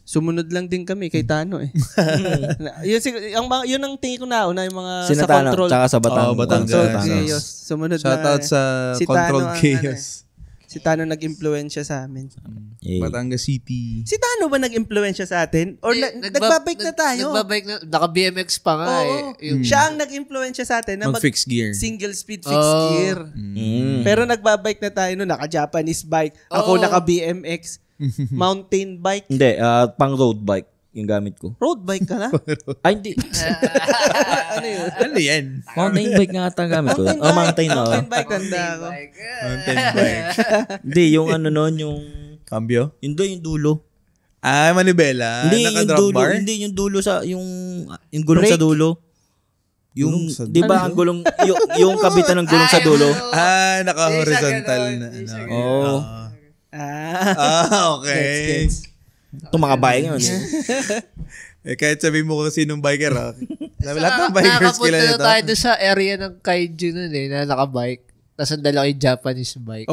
Sumunod lang din kami kay Tano eh. yun ang tingin ko na yung mga Sina sa Tano, control. tsaka sa Batangas. Batangas. Control Batangas. Chaos. Sumunod shoutout na. sa Si Controlled Tano ang Chaos. Si Tano nag-impluensya sa amin. Batangas City. Si Tano ba nag-impluensya sa atin? Or nagbabike na tayo? Nagbabike na. Naka-BMX pa nga eh. Siya ang nag-impluensya sa atin na Mag-fixed gear. single speed fixed gear. Mm. Pero nagbabike na tayo naka-Japanese bike. Ako naka-BMX. Mountain bike. Hindi, pang road bike yung gamit ko. Road bike ka na? Ay, hindi. Ano yun? Ano yan? Mountain bike nga ata ang gamit ko. Mountain bike tanda ako. Mountain bike. Hindi, yung yung... Cambio? Yung dulo. Manibela. Hindi, yung Naka-drop dulo. bar? Hindi, yung dulo sa... Yung gulong sa dulo. Yung, di ba ang gulong... yung kabitan ng gulong sa dulo. Naka-horizontal na. Oo. Okay. Ito mga bike yun. Kahit sabihin mo kung sinong biker, lahat ng bikers Nakapunta kilala na ito. tayo doon sa area ng Kaiju nun na nakabike. Tapos ang dala ko yung Japanese bike.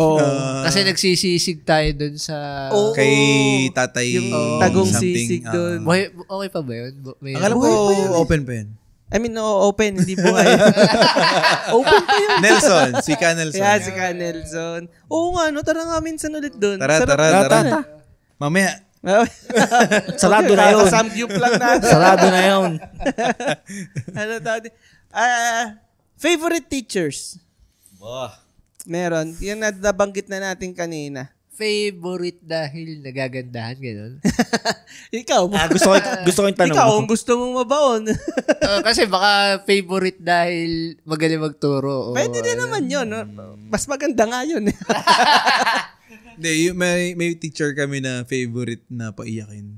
Kasi nagsisisig tayo doon sa... Kay tatay Yung tagong something. sisig doon. Okay pa ba yun? Akala ko open pa yun. I mean, open. Hindi buhay. Open pa yun. Nelson. Si Ka Nelson. Kaya si Ka Nelson. Oo nga, tara nga minsan ulit doon. Tara. Mamaya. Sarado na yun. Samgyup lang natin. Sarado na yun. Favorite teachers? Meron. Yung nabanggit na natin kanina. Favorite dahil nagagandahan, gano'n? Ikaw. Gusto ko yung tanong Ikaw, mo. ang gusto mong mabaon. Kasi baka favorite dahil magaling magturo. Pwede din naman yun. Mas maganda nga yun. Hindi, may teacher kami na favorite na paiyakin.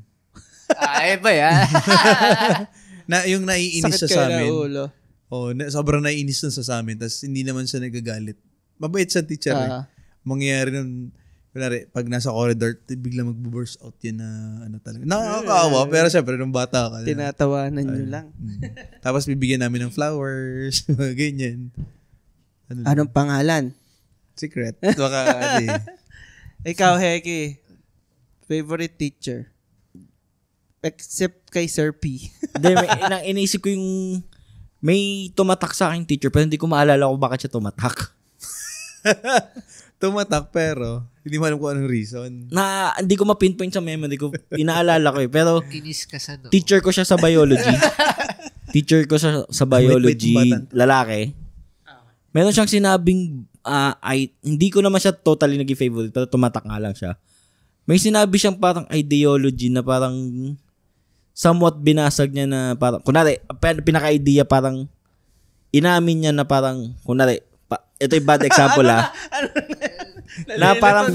Ba yan? Yung naiinis Sakit siya sa kayo na amin. ulo. Sobrang naiinis na sa amin. Tapos hindi naman siya nagagalit. Mabait siya teacher Mangyayari nun, pag nasa corridor, bigla mag-burst out yan na talaga. Nakakaawa, pero syempre, nung bata ka. Tinatawanan nyo lang. Tapos bibigyan namin ng flowers, ganyan. Anong pangalan? Secret. Baka, Ikaw, Heki. Favorite teacher? Except kay Sir P. Hindi, iniisip ko yung may tumatak sa aking teacher pero hindi ko maalala kung bakit siya tumatak. Tumatak pero hindi mo alam kung anong reason. Hindi ko ma-pinpoint sa memory ko. Inaalala ko pero Kinis ka sa no. teacher ko siya sa biology. Lalaki. Meron siyang sinabing hindi ko naman siya totally naging favorite pero tumatak nga lang siya. May sinabi siyang parang ideology na parang somewhat binasag niya na parang kunwari pinaka-idea parang inamin niya na parang kunwari ito yung bad example na parang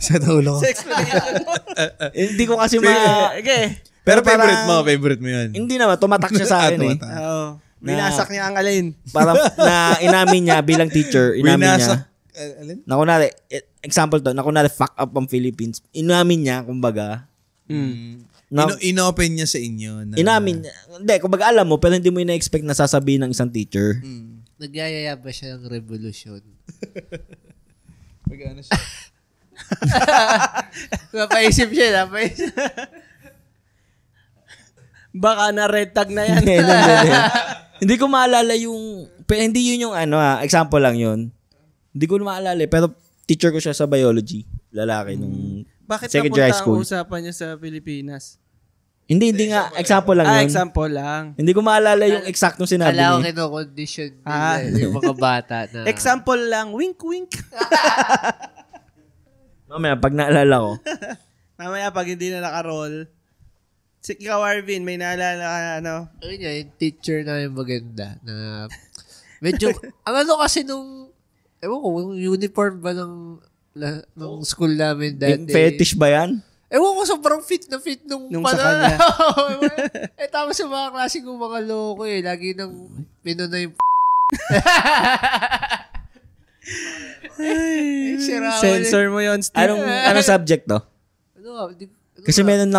Sa tulo ko. hindi ko kasi Pero favorite mo yun. hindi naman tumatak siya sa akin Binasak niya ang alin. Parang na inamin niya bilang teacher, niya. Alin? Na kunwari, example to, na kunwari fuck up ang Philippines. Inamin niya, kumbaga. Inopen niya sa inyo. Inamin niya. Hindi, kumbaga alam mo, pero hindi mo ina-expect na sasabihin ng isang teacher. Nagyayaya ba siya ng revolusyon? Pag-ano siya? Napaisip siya. Baka na red tag na yan. Hindi ko maalala yung, hindi yun yung example lang yun. Hindi ko maalala pero teacher ko siya sa biology. Lalaki nung Bakit second year high napunta school. ang usapan niya sa Pilipinas? Hindi nga. Example lang yun. Example lang. Hindi ko maalala yung exact nung sinabi Kala ko niya. kino-condition nila yung mga bata na... Example lang. Wink, wink. Mamaya, pag naalala ko. Mamaya, pag hindi na naka-roll. Ikaw, Arvin, may naalala ka Ayun nga, yung teacher na yung maganda na medyo... ang kasi nung... Ewan ko, yung uniform ba ng school namin dati? Yung fetish ba yan? Ewan ko, sobrang fit na fit nung sa kanya. Tapos yung mga klase kong mga loko lagi nang pinuno yung sensor mo yun, Steve. Anong subject to? Kasi meron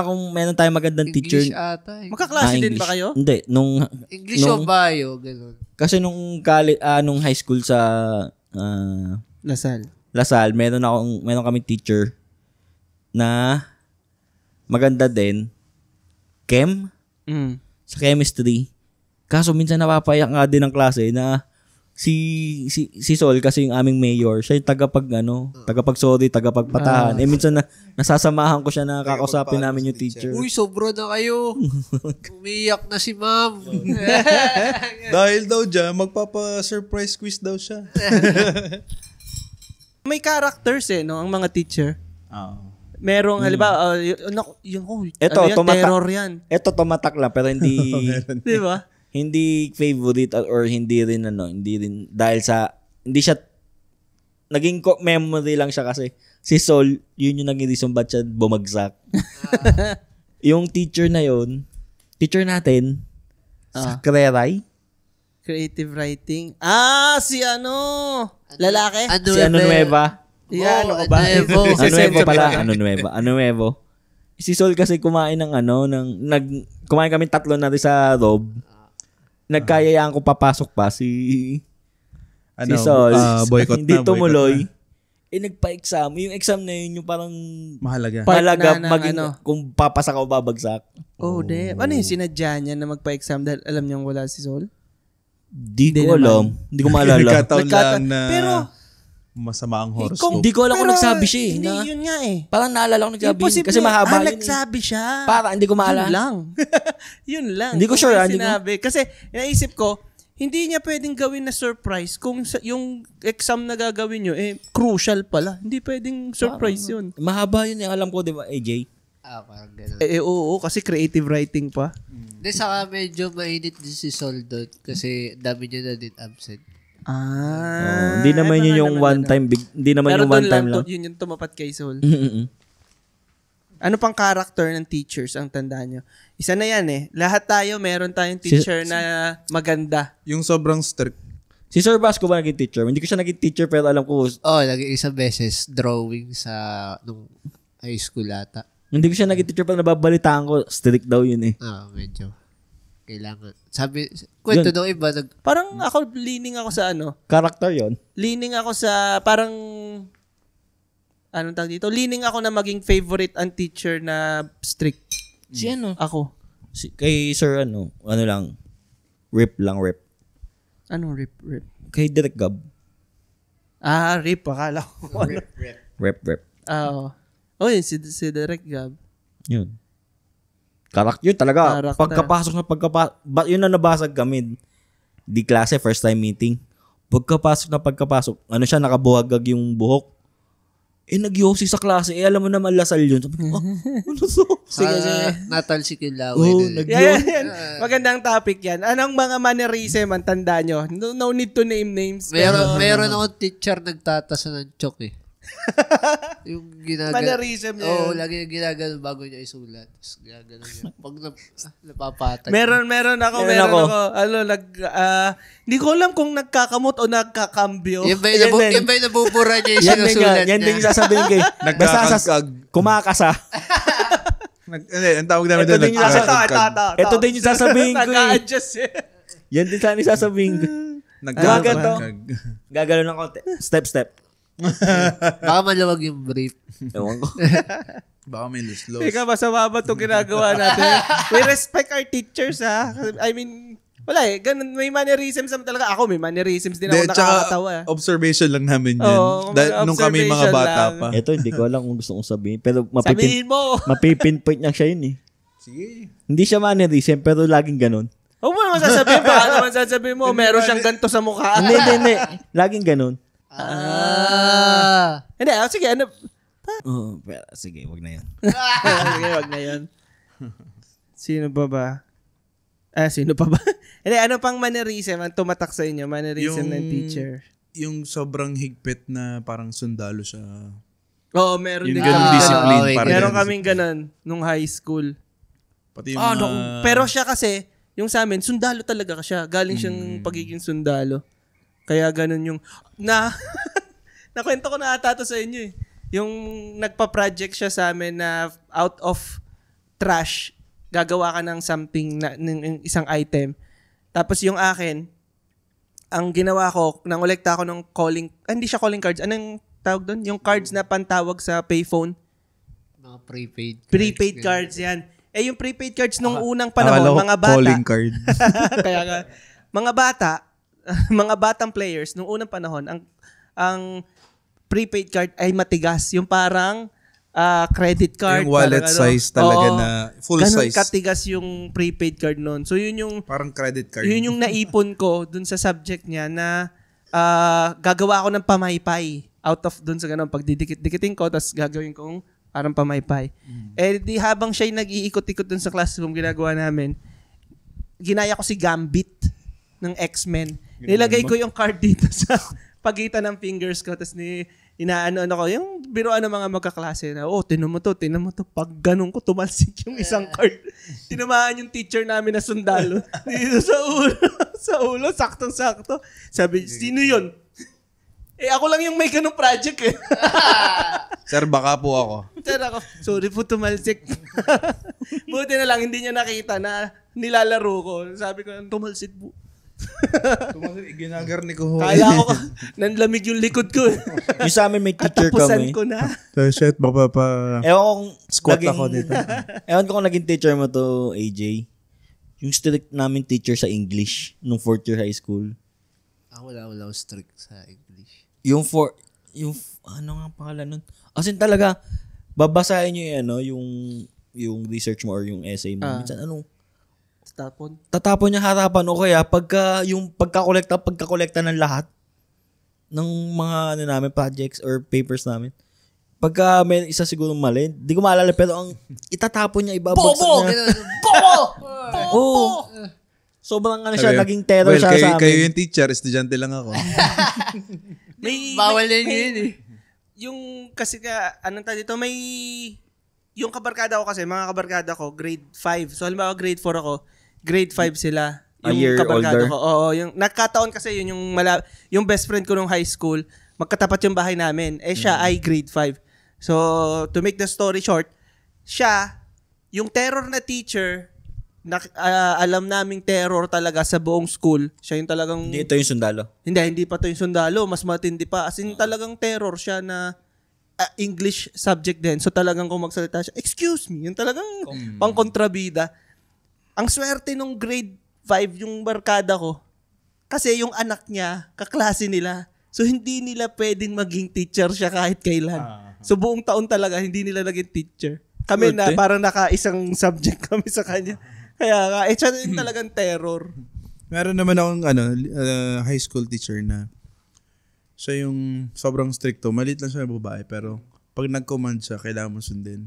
tayong magandang teacher. English ata. Magkaklase din ba kayo? Hindi. English o bio, gano'n. Kasi nung high school sa Lasal, meron kaming teacher na maganda din. Chem? Sa chemistry. Kaso minsan napapayak nga din ng klase na si Sol kasi yung aming mayor, siya yung tagapag-sorry, tagapagpatahan. Minsan nasasamahan ko siya na kakausapin namin yung teacher. Uy, sobra na kayo. Umiyak na si ma'am. Dahil daw dyan, magpapa-surprise quiz daw siya. May characters ang mga teacher. Merong, halimbawa, terror yan. Ito, tumatak lang, pero hindi, di ba? hindi favorite or hindi rin dahil sa, hindi siya, naging memory lang siya kasi, si Sol, yun yung naging reason ba't siya bumagsak. Yung teacher na yun, teacher natin, sa Kreray. Creative writing. Si lalaki? Si Nueva. Ano ka ba? Ano Nuevo. Si Sol kasi kumain ng kumain kami tatlo na rin sa Rob. Nagkayayaan ko papasok pa si Sol. Boycott hindi tumuloy. Nagpa-exam. Yung exam na yun, yung parang mahalaga. Kung papasa ka o babagsak. Damn. Ano yung sinadya niya na magpa-exam dahil alam niyang wala si Sol? Di ko alam. Hindi ko maalala. Nagkataon lang na pero masama ang horoscope. Hindi ko alam kung nagsabi siya Hindi, yun nga Parang naalala ko nagsabi. Kasi mahaba yun. Nagsabi siya. Parang hindi ko maalala. Yun lang. Hindi ko sure. Sinabi. Kasi naisip ko, hindi niya pwedeng gawin na surprise kung yung exam na gagawin nyo, crucial pala. Hindi pwedeng surprise yun. Mahaba yun alam ko, di ba, AJ? Parang gano'n. Oo, kasi creative writing pa. Hindi, saka medyo mainit din si Sol doon kasi dami niya na din absent. Hindi naman yun yung one time hindi naman yung one time lang. Yun yung tumapat kay Sol. Ano pang character ng teachers ang tandaan nyo? Isa na yan Lahat tayo, meron tayong teacher na maganda. Yung sobrang strict. Si Sir Vasco ba naging teacher? Hindi ko siya naging teacher pero alam ko. Naging isang beses drawing sa nung high school ata. Hindi ko siya naging teacher pero nababalitaan ko strict daw yun Medyo. Kailangan. Sabi, kwento nung iba. Parang ako, leaning ako sa character yon. Leaning ako sa parang anong tawag dito? Leaning ako na maging favorite ang teacher na strict. Si Ako. Kay Sir lang. Rip. Anong rip? Kay Direk Gab. Rip. Akala ko. Rip. Yun, si Direk Gab. Yun. Yun talaga. Character. Pagkapasok yun na nabasag kami. Di klase, first time meeting. Pagkapasok, siya, nakabuhagag yung buhok. Nag-yosi sa klase. Alam mo naman, Lasal yun. Sabi ko, ano so? Sige. Natalsik yung laway. Yan. Magandang topic yan. Anong mga mannerism ang tanda nyo? No need to name names. Meron akong teacher nagtatasa ng chok yung mannerism niya. Lagi ginagano bago niya isulat. Tapos ginagano niya. Pag napapatag. Meron ako. Hindi ko alam kung nagkakamot o nagkakambyo. Yan ba yung nabubura niya yung sinusulat niya? Yan din yung sasabihin kayo. Kumakasa. Ang tawag namin doon. Ito Ito din yung sasabihin ko. Nag-a-adjust Yan din sana yung sasabihin ko. Gumaganto. Gagalo ng konti. Step. Baka maluwag yung brief. Ewan ko. Baka may loose. Teka, masama ba itong ginagawa natin? We respect our teachers, ha? I mean, wala eh. Ganun, may mannerisms naman talaga. Ako, may mannerisms din ako nakakatawa. Observation lang namin yun. Nung kami mga bata pa. Ito, hindi ko alam kung gusto kong sabihin. Pero sabihin mo! mapipinpoint niya siya yun eh. Sige. Hindi siya mannerism, pero laging ganun. Huwag mo naman sasabihin. Baka naman sasabihin mo, meron siyang ganito sa mukha. Hindi. Laging ganun. Hindi, sige, ano? Pero, sige, wag na yun. Sige, wag na yun. Sino pa ba? Hindi, ano pang mannerism ang tumatak sa inyo? Mannerism ng teacher. Yung sobrang higpit na parang sundalo siya. Oo, meron Yung din ganung discipline. Meron kaming ganun nung high school. Pati yung pero siya kasi, yung sa amin, sundalo talaga siya. Galing siyang pagiging sundalo. Kaya ganun yung, nakwento ko na ata to sa inyo eh. Yung nagpa-project siya sa amin na out of trash, gagawa ka ng something, ng isang item. Tapos yung akin, ang ginawa ko, nangolekta ako ng hindi siya calling cards. Anong tawag doon? Yung cards na pantawag sa payphone. Mga prepaid. Prepaid cards yan. Yung prepaid cards nung unang panahon, mga bata. Calling card. Kaya nga, mga batang players, nung unang panahon, ang prepaid card ay matigas. Yung parang credit card. Yung wallet size talaga na full size. Katigas yung prepaid card noon. So yun yung parang credit card. Yun yung naipon ko dun sa subject niya na gagawa ako ng pamaypay out of dun sa ganun. Pag dikitin ko, tapos gagawin kong parang pamaypay. Di habang siya'y nag-iikot-ikot dun sa classroom, ginagawa namin, ginaya ko si Gambit ng X-Men. Nilagay ko yung card dito sa pagitan ng fingers ko, tapos inaano ko, yung biruan ng mga magkaklase na, tinan mo to. Pag ganun ko, tumalsik yung isang card. Tinamaan yung teacher namin na sundalo. Dito sa ulo, saktong-sakto. Sabi, sino yun? Ako lang yung may ganung project eh. Sir, baka po ako. Sir, ako, sorry po tumalsik. Buti na lang, hindi niya nakita na nilalaro ko. Sabi ko, tumalsik po. Ginagarni ko. Kaya ko, nanlamig yung likod ko. Yung sa amin may teacher Katapusan kami. ko na. Shit, baka pa Ewan ko kung squat ako dito. Ewan ko kung naging teacher mo to, AJ. Yung strict namin teacher sa English nung 4th year high school. Wala ako strict sa English. Ano nga pangalan nun? As in talaga, babasahin nyo yung research mo or yung essay mo. Minsan tatapon niya harapan o kaya yung pagkakolekta ng lahat ng mga namin projects or papers namin. Pagka may isa siguro mali, di ko maalala pero ang itatapon niya, ibabagsak niya. Bobo! Sobrang siya, naging terror siya sa amin. Kayo yung teacher, estudyante lang ako. Bawal na yun eh. Yung kasi anong tawag dito, yung kabarkada ko kasi, mga kabarkada ko, grade 5. So halimbawa grade 4 ako, grade 5 sila. A year older? Ko. Oo, yung nagkataon kasi yun yung best friend ko nung high school, magkatapat yung bahay namin. Siya ay grade 5. So, to make the story short, siya, yung terror na teacher, alam naming terror talaga sa buong school. Siya yung talagang... Hindi ito yung sundalo? Hindi pa ito yung sundalo. Mas matindi pa. As in, talagang terror siya na English subject din. So, talagang kung magsalita siya, excuse me, yung talagang pang-kontrabida. Ang swerte nung grade 5 yung barkada ko. Kasi yung anak niya, kaklase nila. So, hindi nila pwedeng maging teacher siya kahit kailan. So, buong taon talaga, hindi nila naging teacher. Kami na, parang naka-isang subject kami sa kanya. Kaya siya rin talagang terror. Meron naman akong high school teacher na siya yung sobrang stricto. Maliit lang siya na babae, pero pag nag-command siya, kailangan mo sundin.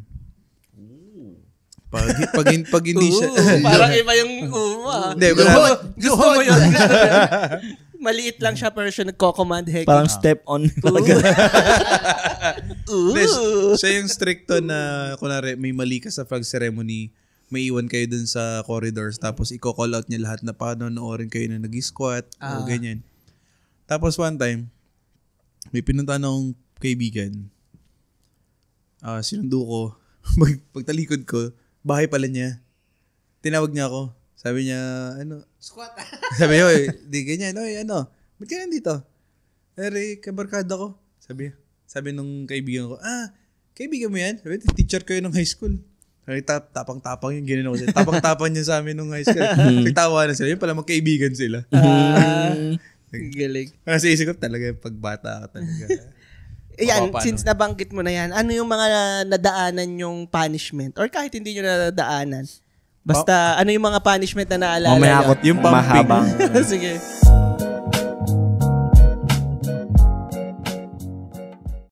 Pag hindi siya... parang iba yung Hindi, gusto mo yun. Maliit lang siya pero siya nagko-command heck. Parang step on talaga. Siya yung stricto na kunwari may mali ka sa flag ceremony, may iwan kayo dun sa corridors tapos i-call out niya lahat na panonoorin kayo na nag-squat o ganyan. Tapos one time, may pinunta akong kaibigan. Sinundo ko. Pagtalikod ko, bahay pala niya. Tinawag niya ako. Sabi niya, Squat. Sabi niya, di ganyan, ba't ka nandito? Kabarkada ko. Sabi nung kaibigan ko, kaibigan mo yan? Sabi, teacher ko yun ng high school. Tapang-tapang yung ginawa ko. Tapang-tapang yun sa amin nung high school. Nagtawa na sila. Yun pala magkaibigan sila. Galing. Kasi isip ko talaga pagbata ka talaga. Yan, since nabanggit mo na yan, ano yung mga nadaanan yung punishment? Or kahit hindi nyo nadaanan? Basta, ano yung mga punishment na naalala? Mamaya ako yung pumping. mahabang. Sige.